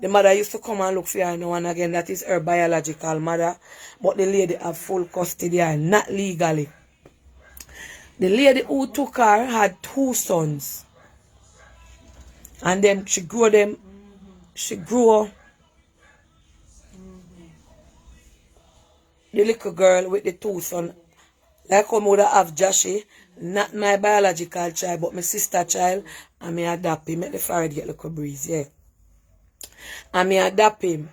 The mother used to come and look for her now and again. That is her biological mother. But the lady have full custody of her, not legally. The lady who took her had 2 sons. And then she grew them. She grew the little girl with the 2 sons. Like how I would have Joshy, not my biological child, but my sister child, and me adopt him. Make the forehead get like a breeze, yeah. And me adopt him.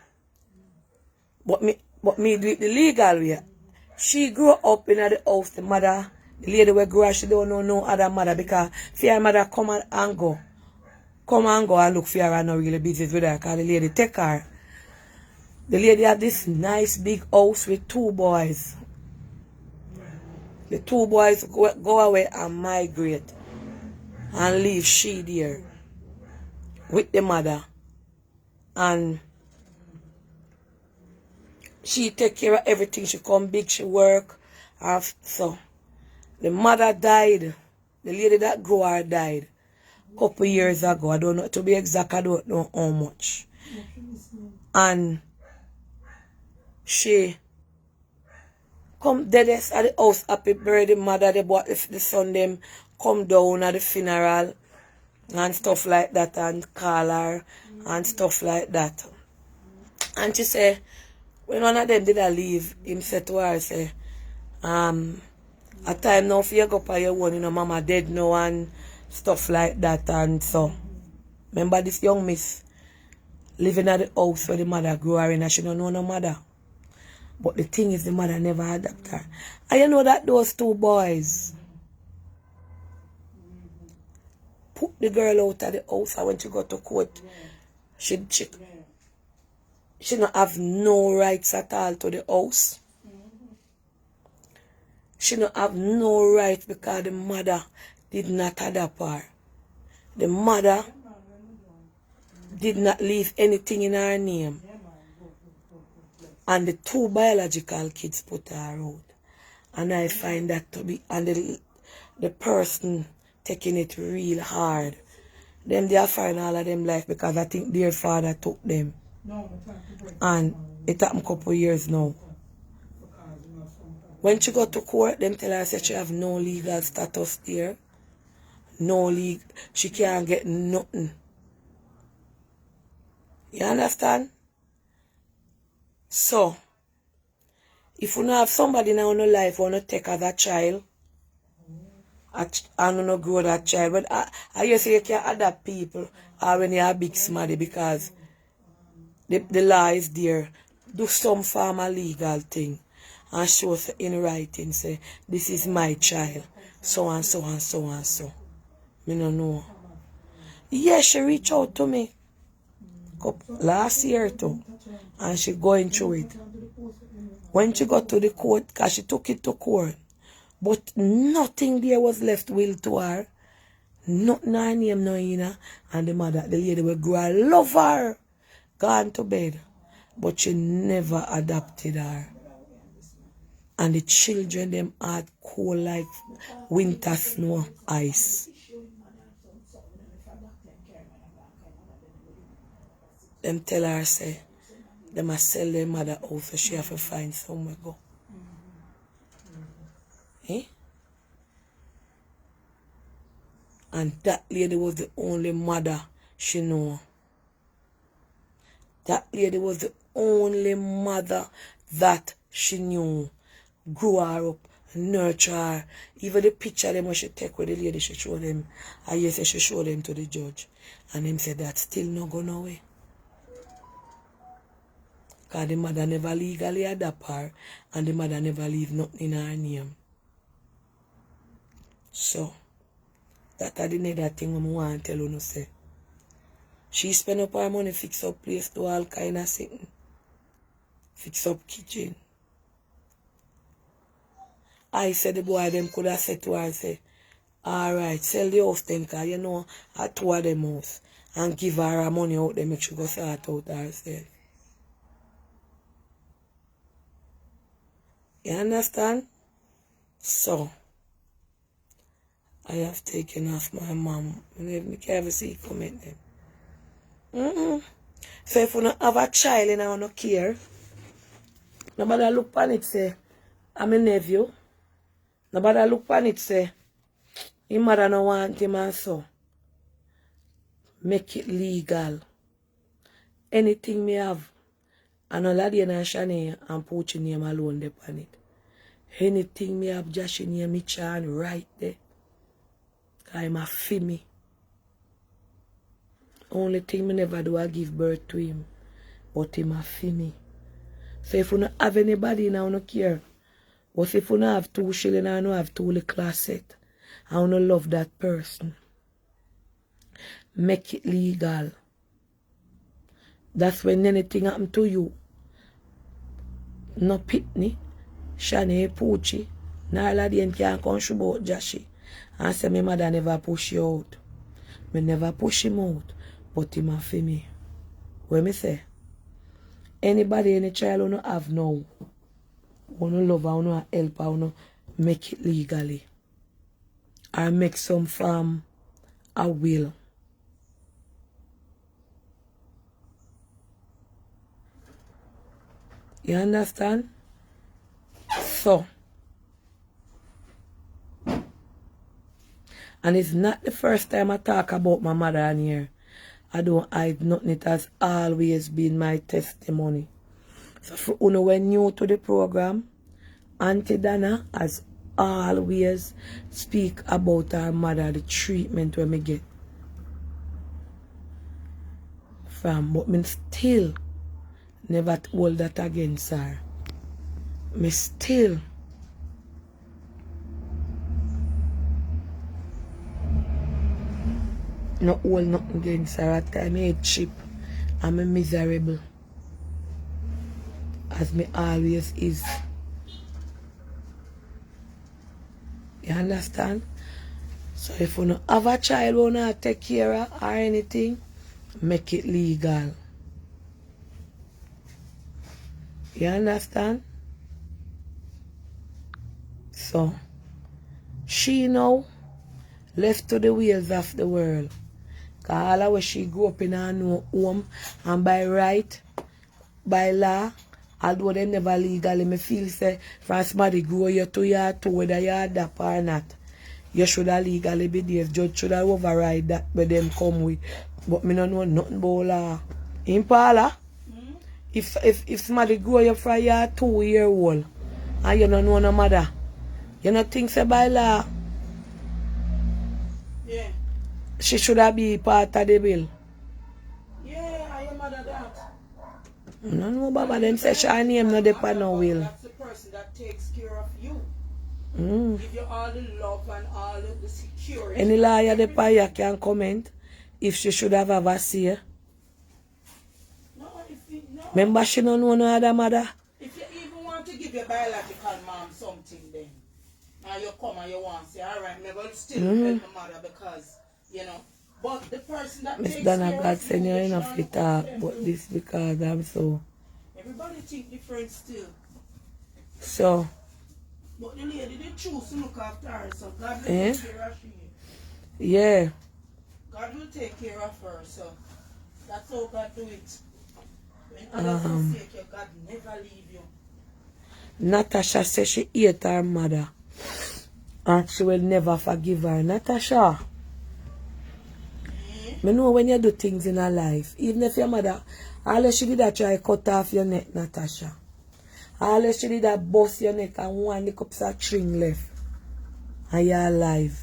But me do it the legal way. She grew up in the house, the mother, the lady where grew up, she don't know no other mother because her mother come and go. Come and go and look for her and not really business with her because the lady take her. The lady had this nice big house with 2 boys. The 2 boys go away and migrate and leave she there with the mother. And she take care of everything. She come big, she work. So the mother died. The lady that grew her died a couple years ago. I don't know, to be exact, I don't know how much. And she come deadest at the house, happy birthday, mother, they bought the son them come down at the funeral and stuff like that and call her and stuff like that. And she say, when one of them did I leave, him said to her, say, a time now for you go by your own, you know, mama dead now and stuff like that. And so, remember this young miss living at the house where the mother grew her in and she don't know no mother. But the thing is, the mother never adopted her. And you know that those 2 boys put the girl out of the house, and when she got to court, she don't have no rights at all to the house. She don't have no rights because the mother did not adopt her. The mother did not leave anything in her name. And the 2 biological kids put her out. And I find that to be, and the person taking it real hard. Them they are find all of them life because I think their father took them. And it happened a couple years now. When she got to court, them tell her that she have no legal status there. No legal, she can't get nothing. You understand? So, if you don't have somebody in your life who want to take as a child, and not grow that child, but I used to say you can adopt people when you are big smarty because the law is there. Do some form of legal thing and show us in writing, say, this is my child, so and so and so and so. Me no know. Yes, she reached out to me last year too, and she going through it. When she got to the court, because she took it to court, but nothing there was left will to her. Nothing her name, no, you know. And the mother, the lady will grow, I love her, gone to bed. But she never adopted her. And the children, them had cold like winter snow, ice. Them tell her, say, they must sell their mother out, so she have to find somewhere go. Eh? And that lady was the only mother she knew. That lady was the only mother that she knew. Grew her up, nurture her. Even the picture them when she take with the lady, she show them. I yes, she show them to the judge. And him said that still not gone away. Because the mother never legally adopt her and the mother never leave nothing in her name. So, that are the other thing I want to tell you, say. She spend up her money, fix up place, do all kind of thing. Fix up kitchen. I said the boy them could have said to her and say, alright, sell the house then, cause you know, I two of them house. And give her her money out there, make sure go sort out herself. You understand? So, I have taken off my mom. I can't ever see comment them. So if you don't have a child and I don't care, nobody look on it say, I'm a nephew. Nobody look on it say, his mother no want him and so. Make it legal. Anything me have, and all of the and Shanae and Poochie name alone depend it. Anything me have Josh name me chan right there. I'm a fee. Only thing me never do I give birth to him. But him a fee. So if you don't have anybody now, no care. But if you don't have 2 shilling and you don't have 2 little set, I don't love that person. Make it legal. That's when anything happen to you. No pitney, Shanae, Poochie, Nala the can't contribute Joshy. And say my mother never push you out. Me never push him out. But him a for me. What me say? Anybody, any child who no have now, who no love her, who no help her, who no make it legally. Or make some form a will. You understand? So, and it's not the first time I talk about my mother on here. I don't hide nothing. It has always been my testimony. So for you when new to the program, Auntie Donna has always speak about her mother, the treatment when me get from, but me still never hold that against her. Me still not hold nothing against her. At time I cheap and me miserable. As me always is. You understand? So if you don't have a child who not take care of or anything, make it legal. You understand? So, she now left to the wheels of the world. Because all of what she grew up in her new home, and by right, by law, although they never legally, me feel say, for somebody grow you to your two, whether you adapt or not, you should have legally be there. Judge should have override that where them come with. But me don't know nothing about law. In Paula, if somebody grow you from your 2-year-old, and you don't know no mother, you don't think say by law, Yeah. she should have be part of the bill. Yeah, I am mother that. No, no, Baba, them say she name no depend no will. That's the person that takes care of you. Mm. Give you all the love and all the security. Any lawyer the paya can comment if she should have a say. No, no. Remember she don't know no other mother. If you even want to give your biological mom something then, now you come and you want to say, alright, I'm going to still help my mother because, you know, but the person that Miss takes Donna care God of send you you, enough to talk but this because I'm so. everybody think different still. So, But the lady did choose to look after her, so God will Eh? take care of her. yeah. God will take care of her, so that's how God do it. When others forsake you, God never leave you. Natasha says she hate her mother. And she will never forgive her. Natasha. Me know when you do things in her life, even if your mother, all she did that try cut off your neck, Natasha. All she did that bust your neck and one lick up that string left. And you're alive.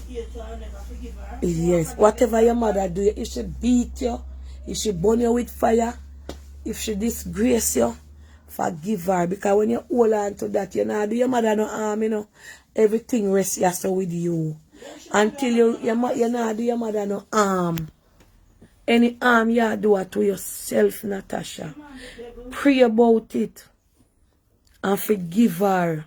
Yes, so I'll never forgive her. Yes, whatever your mother do, if she beat you, if she burn you with fire, if she disgrace you, forgive her. Because when you hold on to that, you know, do your mother no harm, you know. Everything rests yes with you. Until you not do your mother no harm. Any harm you do it to yourself, Natasha. Pray about it and forgive her.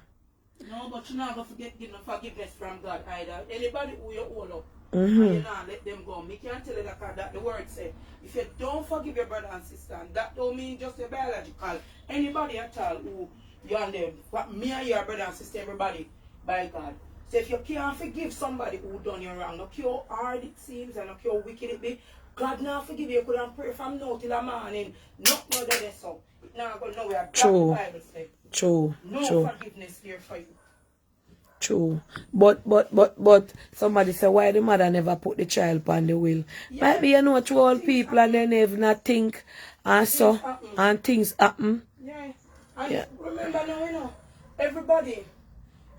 No, but you're not going to get no forgiveness from God either. Anybody who you hold up, and you not let them go. Me can't tell you that the word say, if you don't forgive your brother and sister, and that don't mean just your biological. Anybody at all who you and them, but me and your brother and sister, everybody, by God. So if you can't forgive somebody who done you wrong, look how hard it seems and look how wicked it be, God now forgive you. You couldn't pray from now till the morning. Not more than so. It now go nowhere. True. True. No forgiveness here for you. True. But somebody say why the mother never put the child on the will. Yeah. Might be you know to all people and they never not think and so and things happen. Yeah. And remember now, you know, everybody,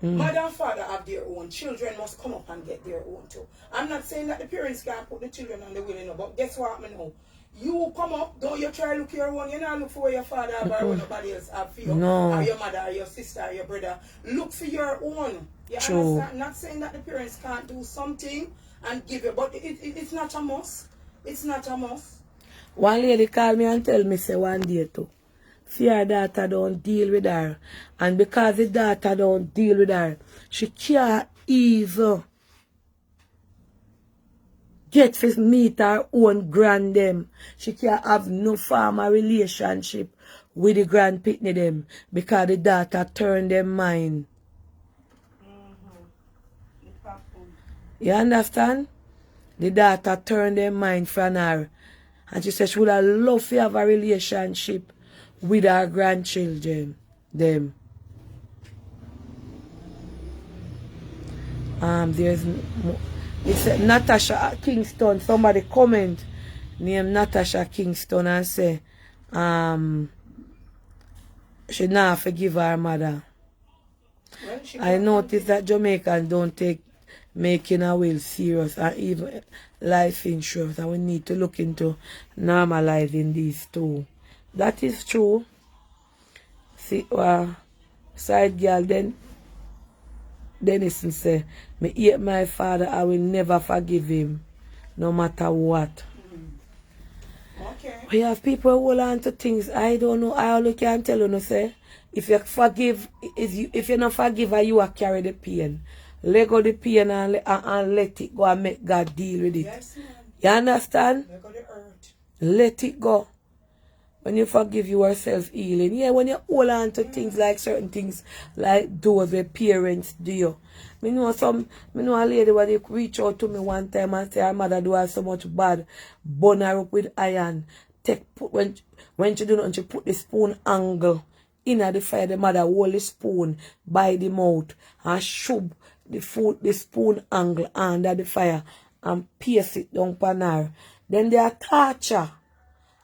mother and father have their own. Children must come up and get their own too. I'm not saying that the parents can't put the children on the will, you know, but guess what, I know? You come up, don't you try to look your own, you not look for your father or nobody else have for you, or your mother, or your sister, or your brother. Look for your own. You understand? I'm not saying that the parents can't do something and give you, but it's not a must. It's not a must. One lady called me and tell me, say one day too, see her daughter don't deal with her. And because the daughter don't deal with her, she can't even get to meet her own grand them. She can't have no formal relationship with the grand pitney them because the daughter turned them mind. You understand? The daughter turned their mind from her. And she said she would have loved to have a relationship with her grandchildren. Them. There's it's Natasha Kingston. Somebody comment named Natasha Kingston and say she not forgive her mother. Well, I noticed that Jamaicans don't take making a will serious and even life insurance, and we need to look into normalizing these too. That is true. See, side girl then Denison say, me hate my father, I will never forgive him, no matter what. Okay. We have people who hold on to things. I don't know. I only can tell you, no, say, if you forgive, if you not forgive her, you will carry the pain. Let go the pain and let it go and make God deal with it. Yes, ma'am. You understand? Let go the hurt. Let it go. When you forgive yourself healing. Yeah, when you hold on to things like certain things like those where parents do you. I know a lady where they reach out to me one time and say her mother do her so much bad, burn her up with iron. When she do not, she put the spoon angle in the fire, the mother hold the spoon by the mouth and shove the spoon angle under the fire and pierce it down upon her. Then they are torture.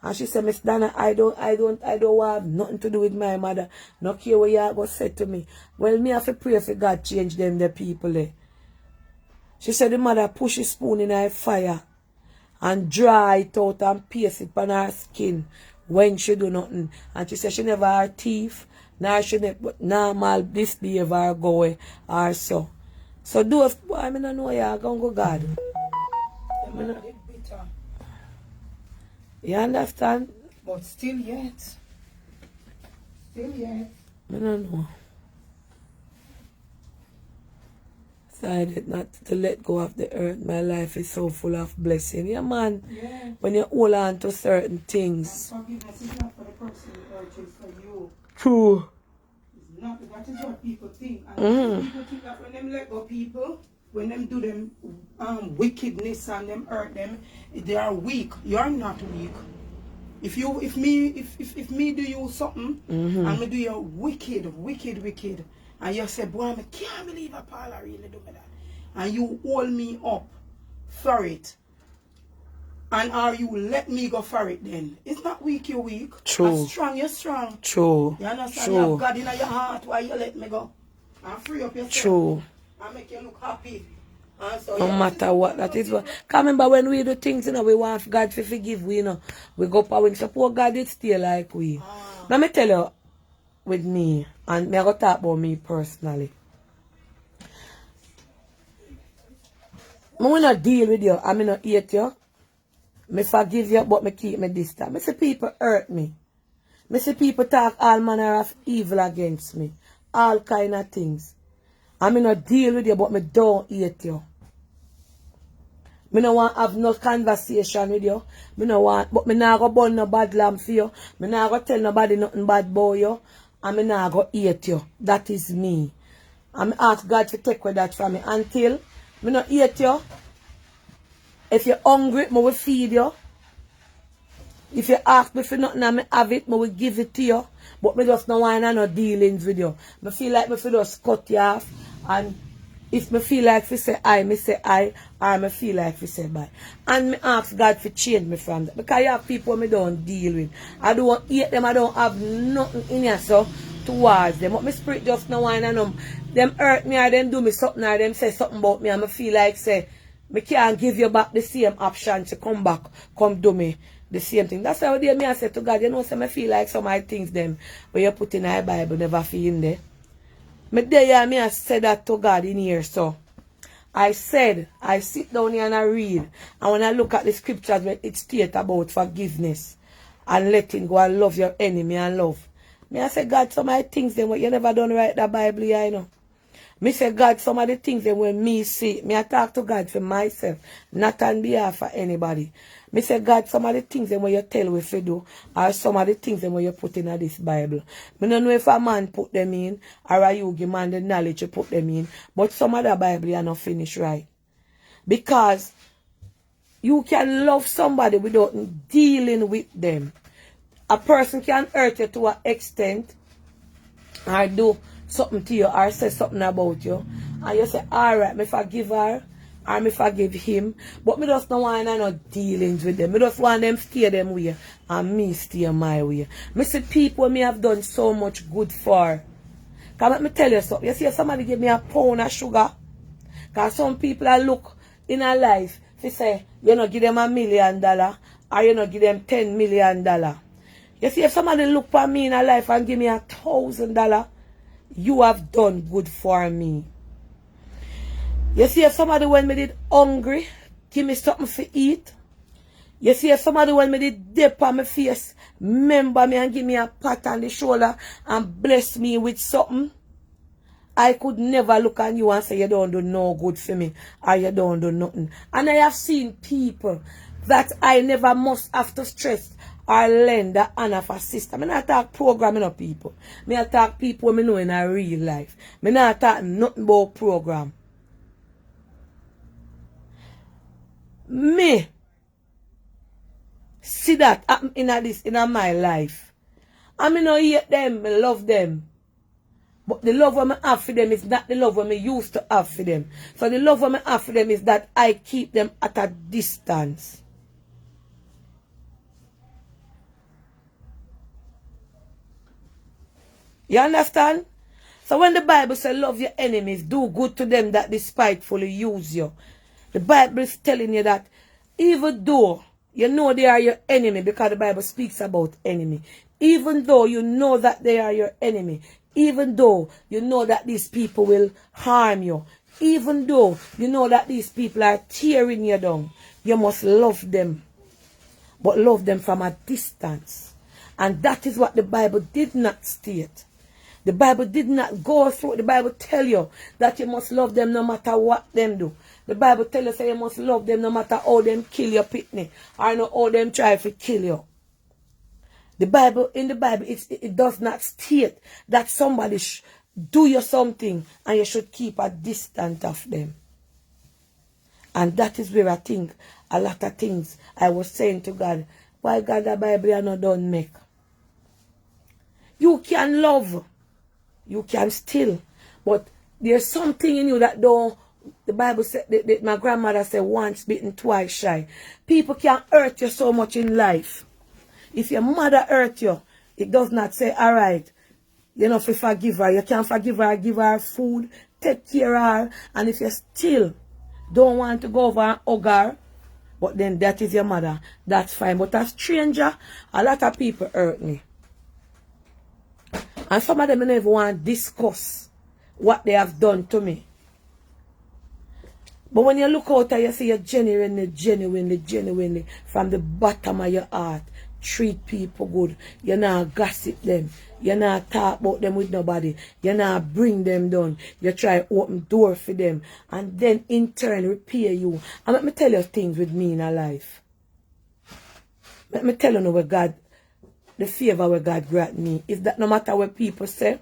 And she said, Miss Donna, I don't have nothing to do with my mother. No care what you are going to say to me. Well, me have to pray for God change them, the people. She said the mother push the spoon in her fire and dry it out and pierce it on her skin when she do nothing. And she said she never had teeth, nor she never normal disbehavior go away or so. So those, I mean, I know you are going to go God. You understand? But still yet. I don't know. Decided not to let go of the earth. My life is so full of blessing. Yeah, man. Yeah. When you hold on to certain things. Forgiveness is not for the person who hurt you, for you. True. It's not. That is what people think. And people think that when them let go people, when them do them wickedness and them hurt them, they are weak. You're not weak. If me do you something and me do you wicked, and you say, boy, I can't believe a Paula really do me that, and you hold me up for it, and or you let me go for it, then it's not weak, you're weak. True. And strong, you're strong. True. You understand? True. You have God in your heart why you let me go. And free up yourself. True. And make you look happy. So, no matter what, that is what. Cause remember when we do things, you know, we want God to forgive we, you know. We go up and we support God, it's still like we. Let me tell you, with me, and me I go talk about me personally. I will not deal with you, I mean not hate you. Me forgive you, but me keep me distance. Me see people hurt me. Me see people talk all manner of evil against me. All kind of things. I me not deal with you, but me don't hate you. Me no want have no conversation with you. Me no want, but me nah go burn no bad lamb for you. Me nah go tell nobody nothing bad about you. And me nah go hate you. That is me. And me ask God to take away that from me. Until me not hate you. If you're hungry, me will feed you. If you ask me for nothing and me have it, me will give it to you. But me just no want no dealings with you. Me feel like me feel just cut you off. And if me feel like we say I, me say I, or me feel like we say bye. And me ask God to change me from that. Because you have people me don't deal with. I don't hate them, I don't have nothing in here so towards them. But my spirit just no want and them hurt me or them do me something or them say something about me and me feel like say me can't give you back the same option to come back, come do me the same thing. That's how me I say to God, you know, say me feel like some of the things them where you put in the Bible never feel in there. Me there me I said that to God in here, so I said I sit down here and I read, and when I look at the scriptures when it states about forgiveness and letting go and love your enemy and love. Me I say God, some of the things them what you never done right the Bible here, you know. Me say God, some of the things that when me see, me I talk to God for myself, not on behalf of anybody. Me say God, some of the things that when you tell we to do, or some of the things that when you put in this Bible. Me don't know if a man put them in, or a you give man the knowledge to put them in, but some of the Bible are not finished right. Because you can love somebody without dealing with them. A person can hurt you to an extent, or do something to you or say something about you, and you say, alright, me forgive her or me forgive him, but me just don't want no dealings with them. Me just want them stay them way and me stay my way. Me see people me have done so much good for. Can let me tell you something. You see if somebody give me a pound of sugar, because some people I look in a life, they say, you know, give them $1 million or you know, give them $10 million. You see if somebody look for me in a life and give me $1,000, you have done good for me. You see if somebody when me did hungry, give me something to eat. You see if somebody when me did dip on my face, remember me and give me a pat on the shoulder and bless me with something. I could never look at you and say you don't do no good for me or you don't do nothing. And I have seen people that I never must have to stress or lend the honor for sister. I not talk programming of people. I talk people me know in a real life. I not talk nothing about program. Me see that happen in my life. I me no hate them, I love them. But the love I have for them is not the love I used to have for them. So the love I have for them is that I keep them at a distance. You understand? So when the Bible says love your enemies, do good to them that despitefully use you. The Bible is telling you that even though you know they are your enemy, because the Bible speaks about enemy, even though you know that they are your enemy, even though you know that these people will harm you, even though you know that these people are tearing you down, you must love them. But love them from a distance. And that is what the Bible did not state. The Bible did not go through. The Bible tell you that you must love them no matter what them do. The Bible tell you say you must love them no matter how them kill your pitney or no how them try to kill you. The Bible, in the Bible, it does not state that somebody do you something and you should keep a distance of them. And that is where I think a lot of things I was saying to God, why God the Bible are not done make? You can love. You can still, but there's something in you that don't. The Bible said, my grandmother said, once bitten, twice shy. People can hurt you so much in life. If your mother hurt you, it does not say, all right, you know, if you forgive her, you can forgive her, give her food, take care of her, and if you still don't want to go over and hug her, but then that is your mother, that's fine. But a stranger, a lot of people hurt me. And some of them never want to discuss what they have done to me. But when you look out and you see you genuinely, from the bottom of your heart, treat people good. You not gossip them. You not talk about them with nobody. You not bring them down. You try open door for them. And then in turn repair you. And let me tell you things with me in a life. Let me tell you now where God, the favor where God grant me, is that no matter what people say,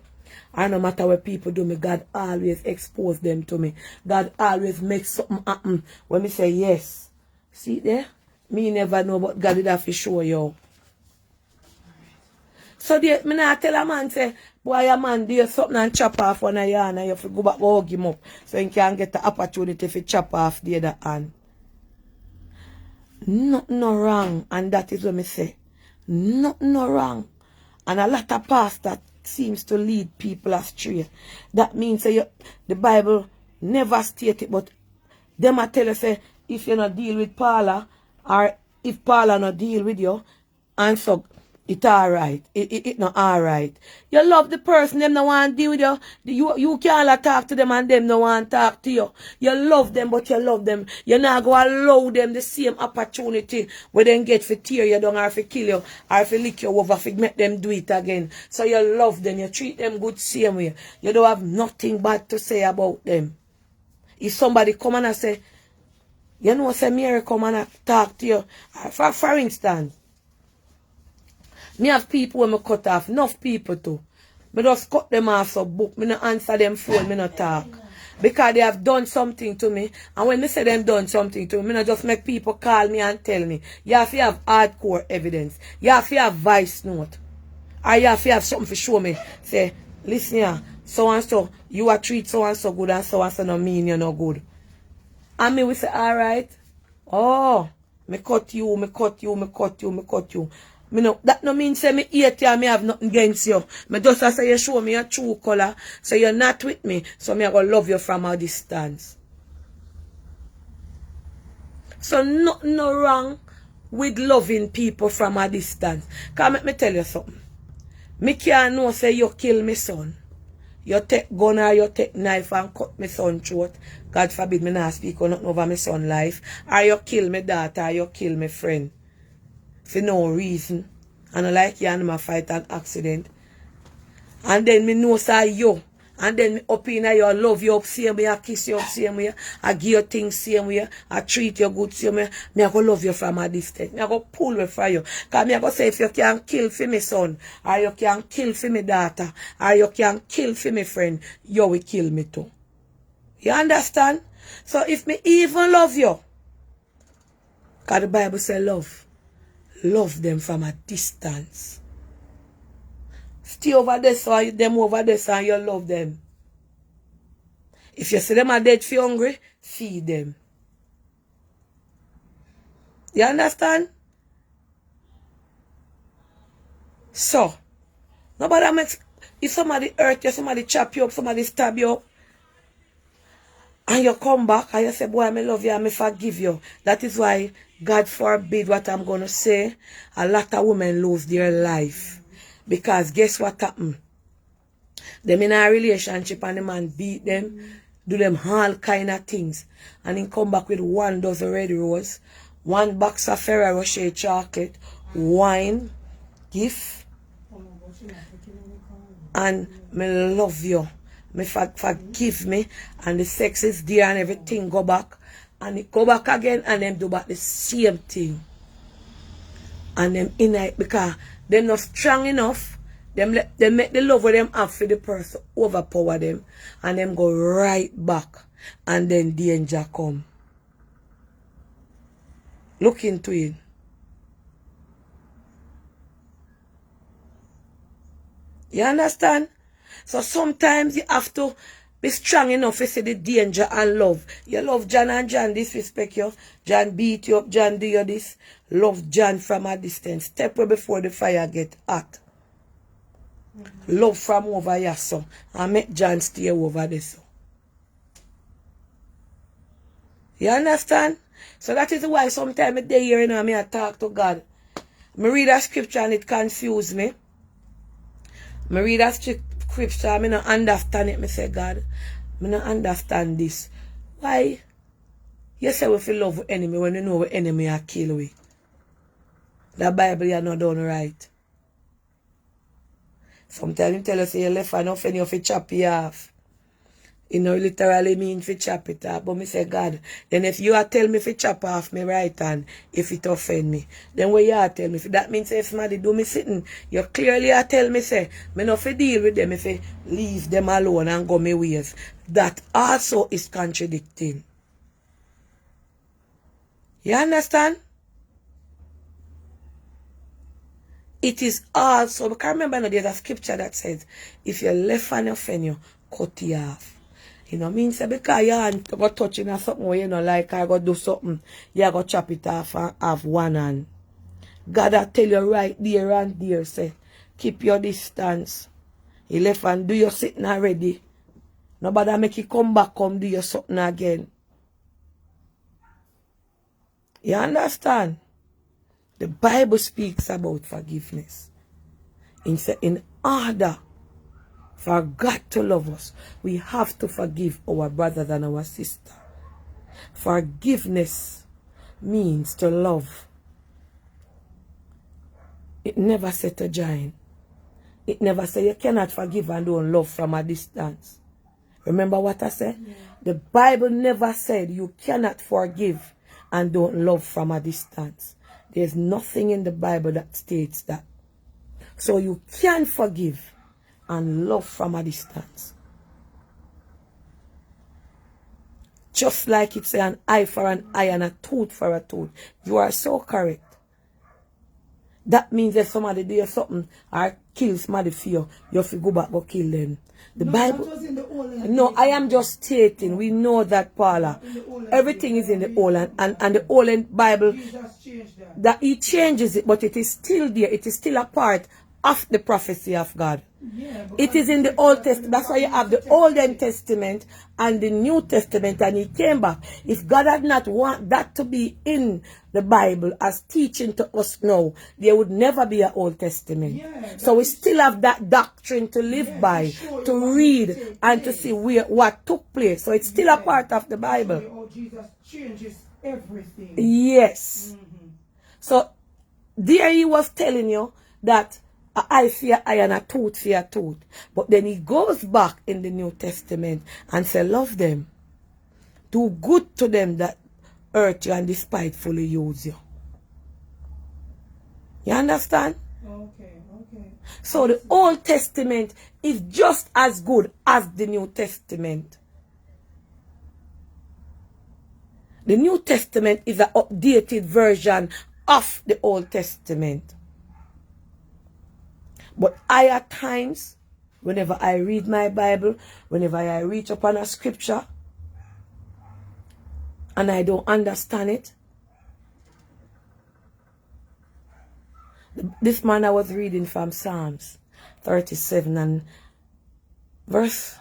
or no matter what people do me, God always expose them to me. God always makes something happen when me say yes. See there? Me never know, but God did have to show you. So me not tell a man say, boy, a man do something and chop off one of your hand and you have to go back and hug him up so you can get the opportunity to chop off the other hand. Nothing no wrong, and that is what me say. Nothing no wrong. And a lot of pastors seems to lead people astray. That means the Bible never state it, but them a tell you say, if you not deal with Paula, or if Paula not deal with you, and so it alright. It not alright. You love the person, them no want to deal with you. You can't talk to them and them no want to talk to you. You love them, but you love them. You not go allow them the same opportunity where they get for tear you down or for kill you or for lick you over for make them do it again. So you love them, you treat them good same way. You don't have nothing bad to say about them. If somebody come and say, you know, say Mary come and talk to you, for instance, me have people when me cut off, enough people too. Me just cut them off so book, me no answer them phone, me no talk. Because they have done something to me, and when me say them done something to me, me no just make people call me and tell me. You have to have hardcore evidence. You have to have voice note. Or you have to have something to show me. Say, listen here, so and so, you are treat so and so good and so no mean you no good. And me we say, alright. Oh, me cut you. Me no, that no mean say me hate you and me have nothing against you. Me just say you show me your true color, so you're not with me, so me I gonna love you from a distance. So nothing no wrong with loving people from a distance. Cause let me tell you something. Me can't know say you kill me son. You take gun or you take knife and cut my son throat. God forbid me not speak or nothing over my son life. Or you kill my daughter or you kill my friend. For no reason. And I like you and I fight an accident. And then me know say you. And then me up in you, I love you up same way, I kiss you up same way, I give you things same way, I treat you good same way. Me I go love you from a distance. Me I go pull away from you. Because me I go say if you can kill for my son, or you can kill for my daughter, or you can kill for my friend, you will kill me too. You understand? So if me even love you, because the Bible says love them from a distance. Stay over there so them over there so you love them. If you see them are dead for hungry, feed them. You understand? So, nobody makes, if somebody hurt you, somebody chop you up, somebody stab you up, and you come back and you say, boy, I love you, I forgive you. That is why, God forbid what I'm going to say, a lot of women lose their life. Because guess what happened? Them in a relationship and the man beat them, do them all kind of things. And he come back with 1 dozen red rose, 1 box of Ferrero Rocher chocolate, wine, gift, and me love you. Me forgive me, and the sex is there and everything go back. And it go back again and them do back the same thing. And them in it because they're not strong enough. They make the love with them have for the person overpower them. And them go right back. And then danger come. Look into it. You understand? So sometimes you have to be strong enough to see the danger and love. You love John and John disrespect you. John beat you up. John do you this. Love John from a distance. Step away before the fire get hot. Love from over here so. And make John stay over there so. You understand? So that is why sometimes I day here, you know, I talk to God. I read a scripture and it confuse me. I read a scripture, I don't understand it. I say, God, I don't understand this. Why You say if you love enemy when you know the enemy are kill we. The Bible you not done right. Sometimes you tell us you left and offend you fi chop you off. It no literally mean fi chop it off. But me say God, then if you are tell me fi chop off me right hand, if it offend me, then what you are tell me? That means if somebody do me sitting, you clearly are tell me say, me no fi deal with them if I leave them alone and go my ways. That also is contradicting. You understand? It is also, because remember now there's a scripture that says, if your left hand offend you, cut it off. You know, means because your hand go touching or something where you know like I go do something, you go chop it off and have one hand. God I tell you right there and there, say, keep your distance. You left hand do your sitting already. Nobody make you come back, come do your something again. You understand? The Bible speaks about forgiveness. In order for God to love us, we have to forgive our brothers and our sisters. Forgiveness means to love. It never said to join. It never said you cannot forgive and don't love from a distance. Remember what I said? Yeah. The Bible never said you cannot forgive and don't love from a distance. There's nothing in the Bible that states that. So you can forgive and love from a distance. Just like it's an eye for an eye and a tooth for a tooth. You are so correct. That means if somebody do something or kill somebody for you, you have to go back and kill them. The Bible. No, I am just stating. We know that, Paula. Everything is in the Old and the Old Bible. Jesus changed that he changes it, but it is still there. It is still a part of the prophecy of God. Yeah, it is in the Old Testament. That's why you have the Old Testament and the New Testament, and he came back. If God had not want that to be in the Bible as teaching to us now, there would never be an Old Testament. Yeah, so we still have that doctrine to live by, to read, and to see what took place. So it's still a part of the Bible. Oh, Jesus changes everything. Yes. So there he was telling you that an eye for an eye and a tooth for a tooth. But then he goes back in the New Testament and says, love them. Do good to them that hurt you and despitefully use you. You understand? Okay. So the Old Testament is just as good as the New Testament. The New Testament is an updated version of the Old Testament. But I at times, whenever I read my Bible, whenever I reach upon a scripture, and I don't understand it, this man I was reading from Psalms 37 and verse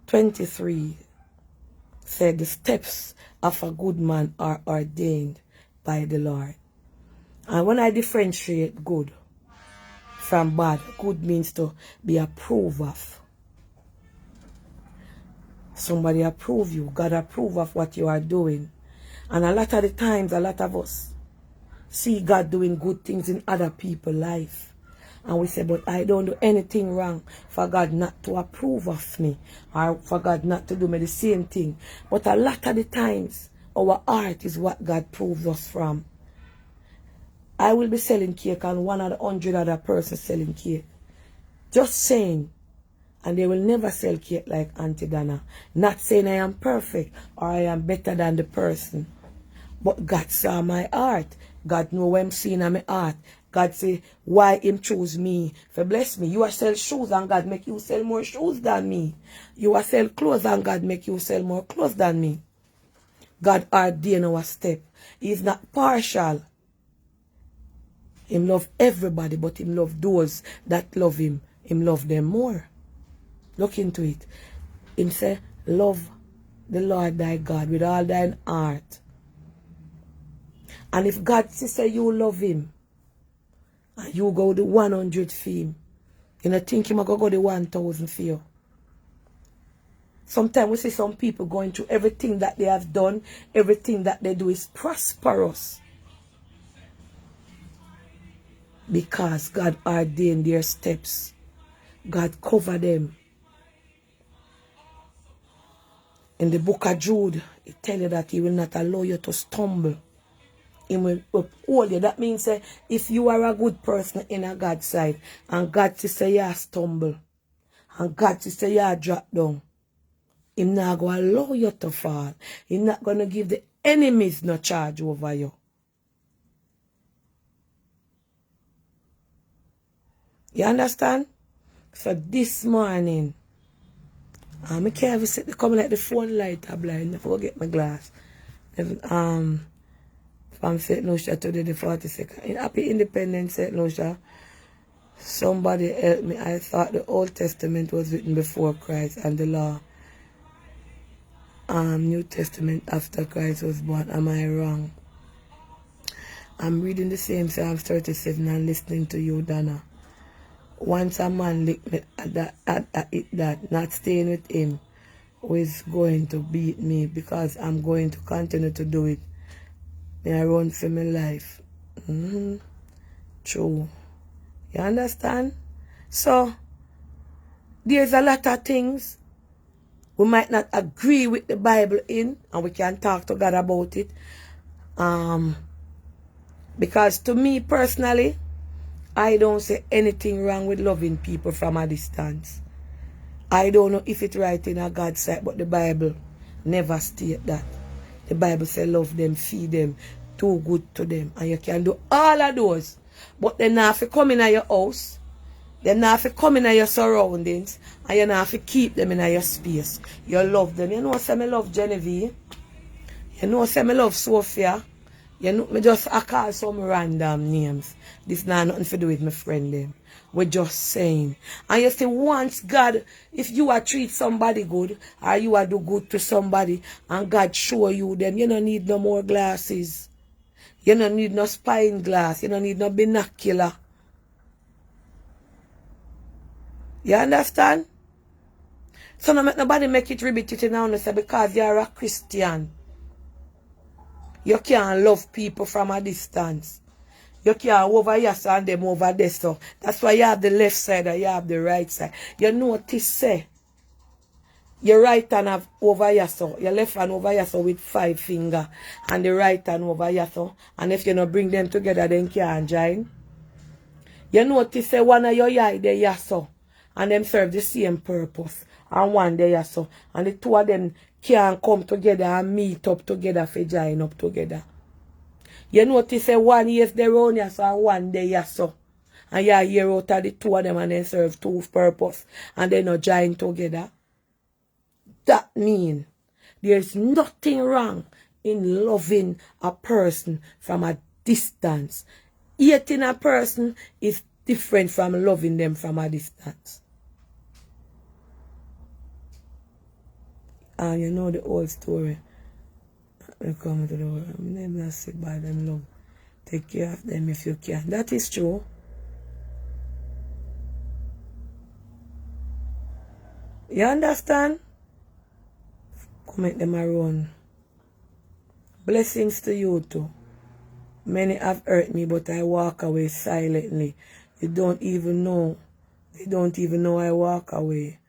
23 said, the steps of a good man are ordained by the Lord. And when I differentiate good from bad, good means to be approved of. Somebody approve you. God approve of what you are doing. And a lot of the times, a lot of us see God doing good things in other people's life. And we say, but I don't do anything wrong for God not to approve of me. Or for God not to do me the same thing. But a lot of the times, our heart is what God proves us from. I will be selling cake and 100 other persons selling cake. Just saying. And they will never sell cake like Auntie Donna. Not saying I am perfect or I am better than the person. But God saw my heart. God know what I'm seeing in my heart. God say, why him choose me? For bless me. You are sell shoes and God make you sell more shoes than me. You are sell clothes and God make you sell more clothes than me. God ordained our step. He is not partial. Him love everybody, but him love those that love him. Him love them more. Look into it. Him say, love the Lord thy God with all thine heart. And if God say you love him, and you go the 100 for him, you don't think him going to go the 1,000 for you. Sometimes we see some people going through everything that they have done, everything that they do is prosperous. Because God ordained their steps. God covered them. In the book of Jude, it tells you that He will not allow you to stumble. He will uphold you. That means if you are a good person in a God's sight, and God to say you stumble, and God to say you drop down, He's not going to allow you to fall. He's not going to give the enemies no charge over you. You understand? So this morning, I can't even sit come like the phone light are blind. I forget my glass. From St. Lucia today, the 42nd. Happy Independence, St. Lucia. Somebody help me. I thought the Old Testament was written before Christ and the law. New Testament after Christ was born. Am I wrong? I'm reading the same Psalm 37 and listening to you, Donna. Once a man licked me that not staying with him who is going to beat me because I'm going to continue to do it. May I run for my life. True. You understand? So, there's a lot of things we might not agree with the Bible in, and we can talk to God about it. Because to me personally, I don't say anything wrong with loving people from a distance. I don't know if it's right in a God's sight, but the Bible never state that. The Bible says love them, feed them, do good to them. And you can do all of those. But they not have to come in your house. They not have to come in your surroundings. And you not have to keep them in your space. You love them. You know say I love Genevieve. You know say I love Sophia. You know, me just I call some random names. This not nothing to do with my friend them. We're just saying. And you see, once God, if you are treat somebody good, or you are do good to somebody, and God show you them, you don't need no more glasses. You don't need no spine glass. You don't need no binocular. You understand? So no make nobody make it repetitive now because you are a Christian. You can't love people from a distance. You can't over here and them over there. So that's why you have the left side and you have the right side. You notice say your right hand have over here so your left hand over here so with 5 fingers and the right hand over here so, and if you not bring them together then can't join. You notice say one of your eye there here so and them serve the same purpose, and one there so, and the two of them can't come together and meet up together for join up together. You notice say one is there on here so and one there so, and you hear out of the two of them and then serve two purpose and they not join together. That means there's nothing wrong in loving a person from a distance. Hating a person is different from loving them from a distance. And you know the old story. They come to the world. I'm not sick by them love. Take care of them if you can. That is true. You understand? Come make them around. Blessings to you too. Many have hurt me, but I walk away silently. You don't even know. They don't even know I walk away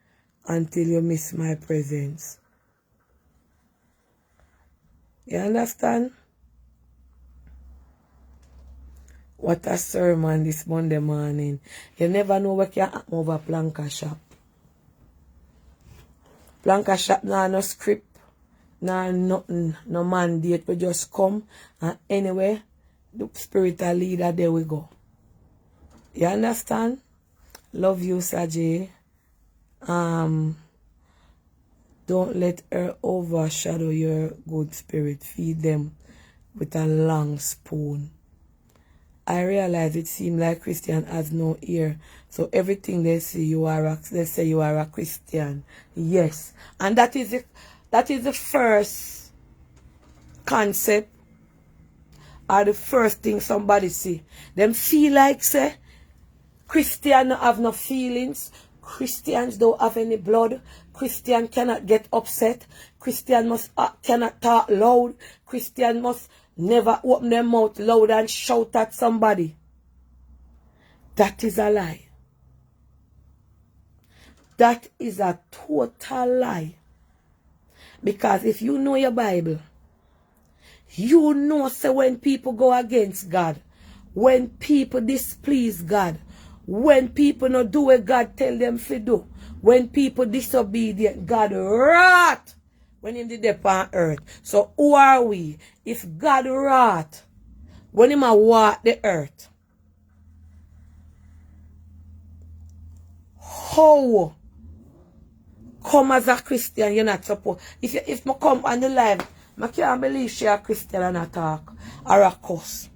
until you miss my presence. You understand? What a sermon this Monday morning. You never know what can happen over Planka shop. Planka shop nah no script, nah nothing, no mandate. We just come and anyway, the spiritual leader, there we go. You understand? Love you, Sajay. Don't let her overshadow your good spirit. Feed them with a long spoon. I realize it seems like Christian has no ear. So everything they say you are a Christian. Yes. And that is the first concept or the first thing somebody say. Them feel like say Christian have no feelings. Christians don't have any blood. Christian cannot get upset. Christian cannot talk loud. Christian must never open their mouth loud and shout at somebody. That is a lie. That is a total lie. Because if you know your Bible, you know say when people go against God, when people displease God, when people not do what God tell them to do, when people disobedient, God wrath when Him did upon earth. So who are we? If God wrath when Him a walk the earth, how come as a Christian you're not supposed? If I come on the live, I can't believe she a Christian and a talk or a cuss.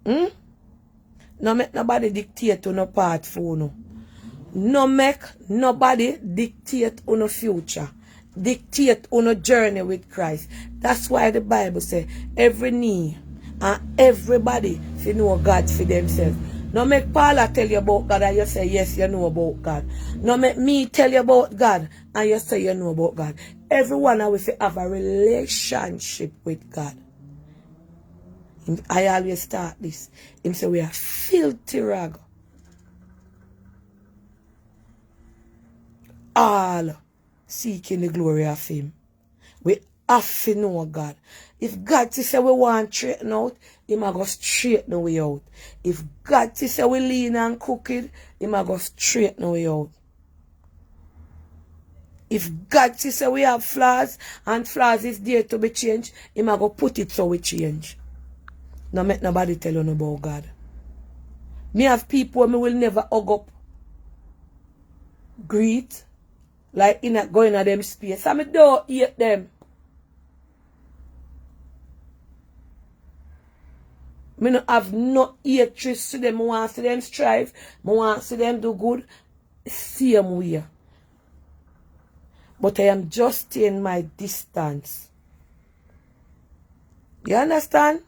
No make nobody dictate to no path for no. No make nobody dictate on no future. Dictate on a journey with Christ. That's why the Bible says every knee and everybody should know God for themselves. No make Paula tell you about God and you say yes you know about God. No make me tell you about God and you say you know about God. Everyone will have a relationship with God. I always start this. Him say we are filthy rag. All seeking the glory of Him. We have to know God. If God say we want straighten out, Him a go straighten the way out. If God say we lean and crooked, Him a go straighten the way out. If God say we have flaws and flaws is there to be changed, Him a go put it so we change. No make nobody tell you about God. Me have people me will never hug up, greet, like in a going at them space. I me don't hate them. Me no have no hatred to them. I want to see them strive. I want to see them do good. Same way. But I am just in my distance. You understand?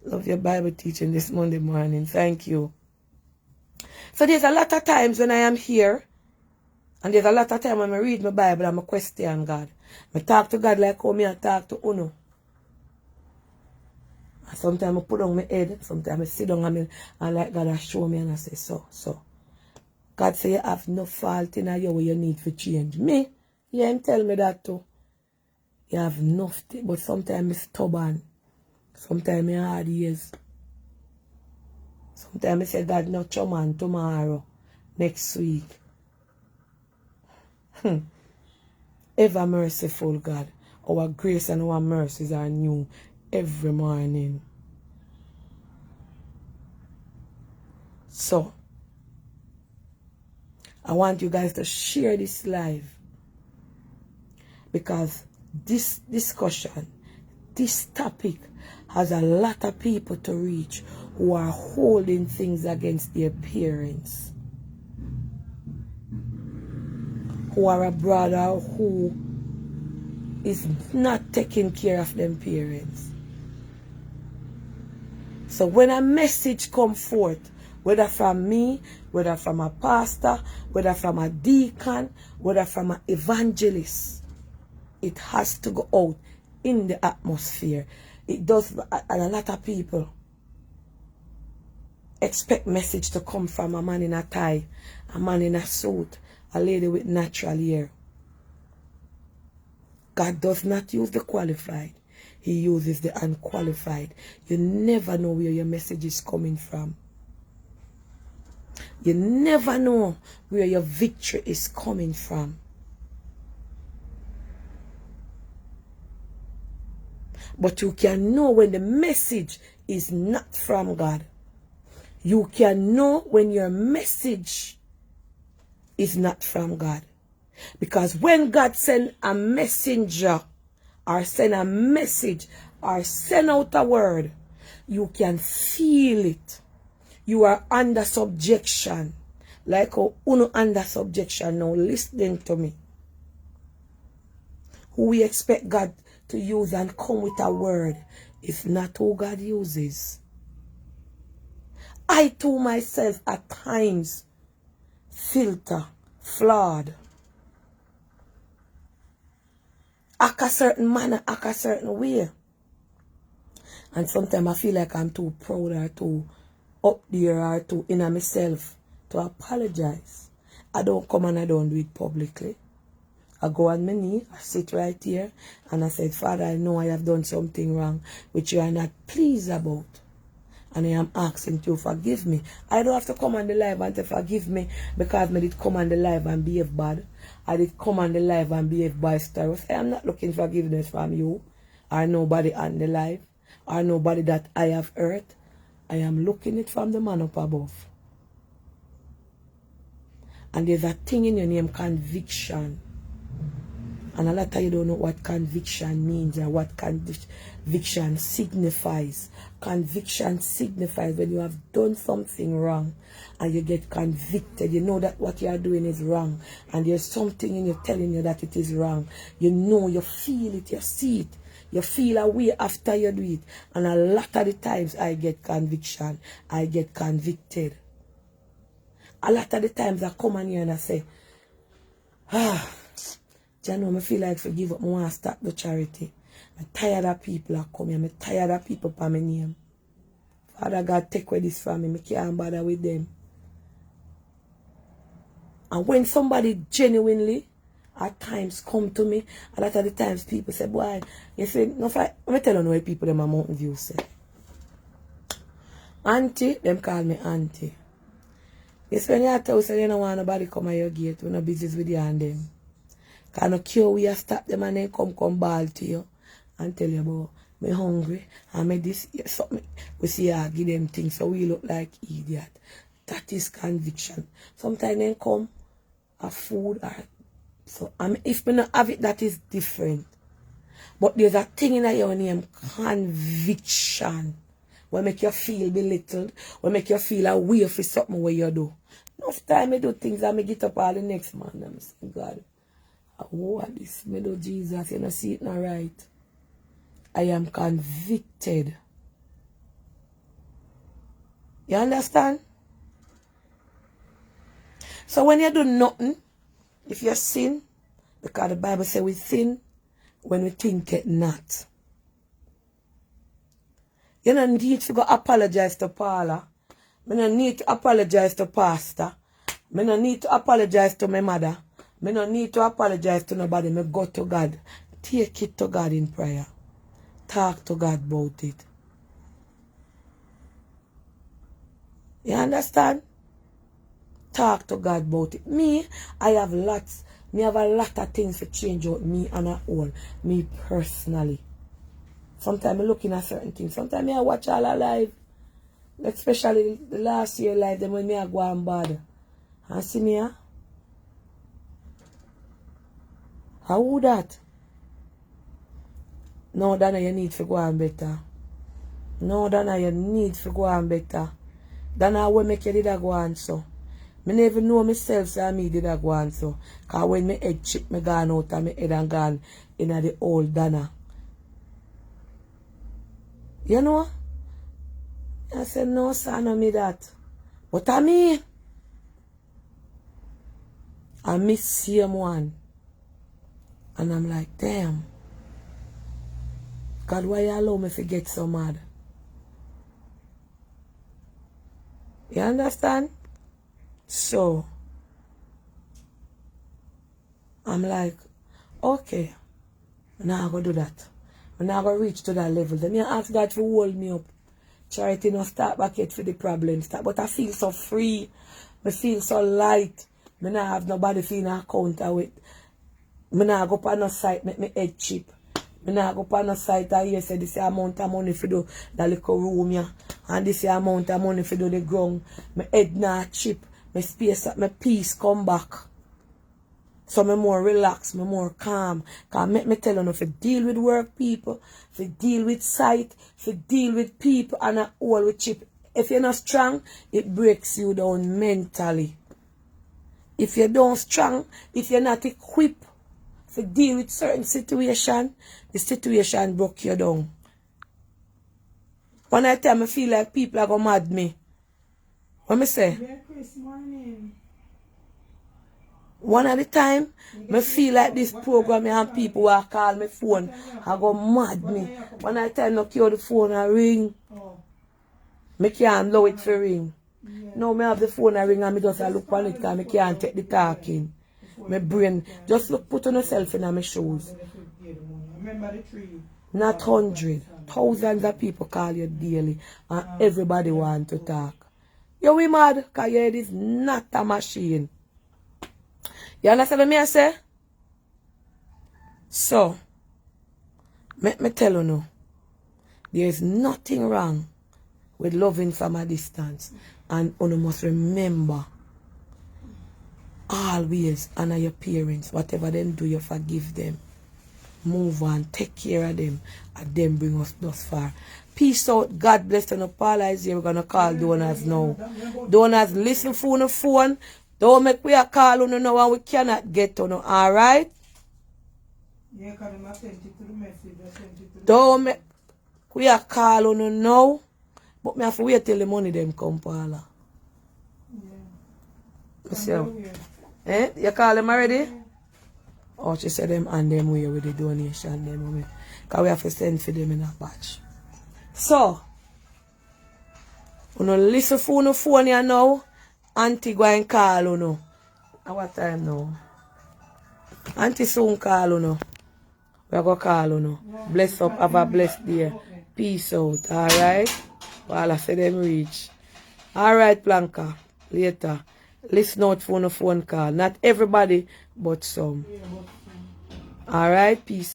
Love your Bible teaching this Monday morning. Thank you. So there's a lot of times when I am here, and there's a lot of times when I read my Bible and I question God. I talk to God like how I talk to Uno. And sometimes I put on my head, sometimes I sit down and like God show me and I say, so. God say you have no fault in you where you need to change. Me, yeah, Him tell me that too. You have nothing, but sometimes I'm stubborn. Sometimes I hard years. Sometimes I say, God, not your man tomorrow, next week. Ever merciful God. Our grace and our mercies are new every morning. So, I want you guys to share this live. Because this discussion, this topic, has a lot of people to reach who are holding things against their parents. Who are a brother who is not taking care of them parents. So when a message comes forth, whether from me, whether from a pastor, whether from a deacon, whether from an evangelist, it has to go out in the atmosphere. It does, and a lot of people expect message to come from a man in a tie, a man in a suit, a lady with natural hair. God does not use the qualified. He uses the unqualified. You never know where your message is coming from. You never know where your victory is coming from. But you can know when the message is not from God. You can know when your message is not from God. Because when God sends a messenger or send a message or send out a word, you can feel it. You are under subjection. Like how Uno under subjection now, listening to me. Who we expect God to use and come with a word is not who God uses. I too myself at times filter, flawed. Act a certain manner, act a certain way. And sometimes I feel like I'm too proud or too up there or too in myself to apologize. I don't come and I don't do it publicly. I go on my knee, I sit right here, and I said, Father, I know I have done something wrong which you are not pleased about. And I am asking you to forgive me. I don't have to come on the live and say forgive me because I did come on the live and behave bad. I did come on the live and behave boisterous. I am not looking for forgiveness from you or nobody on the live or nobody that I have hurt. I am looking it from the man up above. And there's a thing in your name, conviction. And a lot of you don't know what conviction means or what conviction signifies. Conviction signifies when you have done something wrong and you get convicted. You know that what you are doing is wrong. And there's something in you telling you that it is wrong. You know, you feel it, you see it. You feel a way after you do it. And a lot of the times I get conviction. I get convicted. A lot of the times I come on here and I say, you know, I feel like to give up. I want to start the charity. I'm tired of people that come here. I'm tired of people for my name. Father God, take away this from me. I can't bother with them. And when somebody genuinely at times come to me, a lot of the times people say, boy, you say, no, I'm telling you why people in my Mountain View say. Auntie, them call me auntie. You say, when you're at house, you don't want nobody come at your gate. We're not business with you and them. Because no cure we have stop them and then come ball to you and tell you about me hungry and me this something. We see you give them things so we look like idiot. That is conviction. Sometimes they come a food or so if me not have it, that is different. But there's a thing in your name, conviction. Will make you feel belittled, will make you feel away for something where you do. Enough time I do things and I get up all the next man and I say, God, what this me do, Jesus, you know, see it not right. I am convicted. You understand? So when you do nothing, if you sin, because the Bible says we sin when we think it not. You don't need to go apologize to Paula. I don't need to apologize to Pastor. I don't need to apologize to my mother. I don't need to apologize to nobody. I go to God. Take it to God in prayer. Talk to God about it. You understand? Talk to God about it. Me, I have lots. Me have a lot of things to change out me and I all. Me personally. Sometimes I'm looking at certain things. Sometimes I watch all our live. Especially the last year live, then when I go and bad. And see me, how would that? No, Donna, you need to go on better. No, Donna, you need to go on better. Donna, what make you did I go on so? I never know myself, so me did I go on so. Because when my head chip, me gone out and my head and gone in the old Donna. You know? I said, no, son, no me that. But I mean, I miss same one. And I'm like, damn. God, why you allow me to get so mad? You understand? So, I'm like, okay, I'm not going to do that. I'm not going to reach to that level. Then I ask God to hold me up. Charity no start back yet for the problems. But I feel so free. I feel so light. I don't have nobody feeling an account with. I not go on no site, make my head cheap. I not go on no site and you say this amount of money for do the little room here. And this amount of money for do the ground. My head not cheap. My space up, my peace come back. So I'm more relaxed, I'm more calm. Because me tell you, if you deal with work people, if you deal with sight, if you deal with people and not all with chip. If you're not strong, it breaks you down mentally. If you don't strong, if you're not equipped to deal with certain situation, the situation broke you down. One time I feel like people are going to mad me. What me say? Yeah, Chris, morning. One at a time, me feel like this program and people will call me phone. I go mad me. When I tell no cure the phone I ring. Me can't allow it to ring. Now me have the phone I ring and me just I look on it because me can't take the talking. My brain, just look, put on yourself in my shoes. Not 100, thousands of people call you daily and everybody want to talk. You we mad because your head is not a machine. You understand what I say? So, let me tell you now, there is nothing wrong with loving from a distance. And you must remember, always honor your parents. Whatever them do, you forgive them. Move on, take care of them, and them bring us thus far. Peace out. God bless you. Paula is here. We're going to call donors now. Donors, listen for the phone. Don't make we a call on now and we cannot get on. Alright? Yeah, because I sent it to the message. Don't make we a call on now. But me have to wait till the money them come, Paula. Yeah. So, you call them already? Yeah. Oh, she said them and them way with the donation them. Because we have to send for them in a batch. So, you know, listen for the phone here now. Auntie go and call you know. At what time now? Auntie soon call you know. We are going to call you know. Bless up, have a blessed day. Peace out, alright? While I say them reach. Alright, Blanca. Later. Listen out for the phone call. Not everybody, but some. Alright, peace.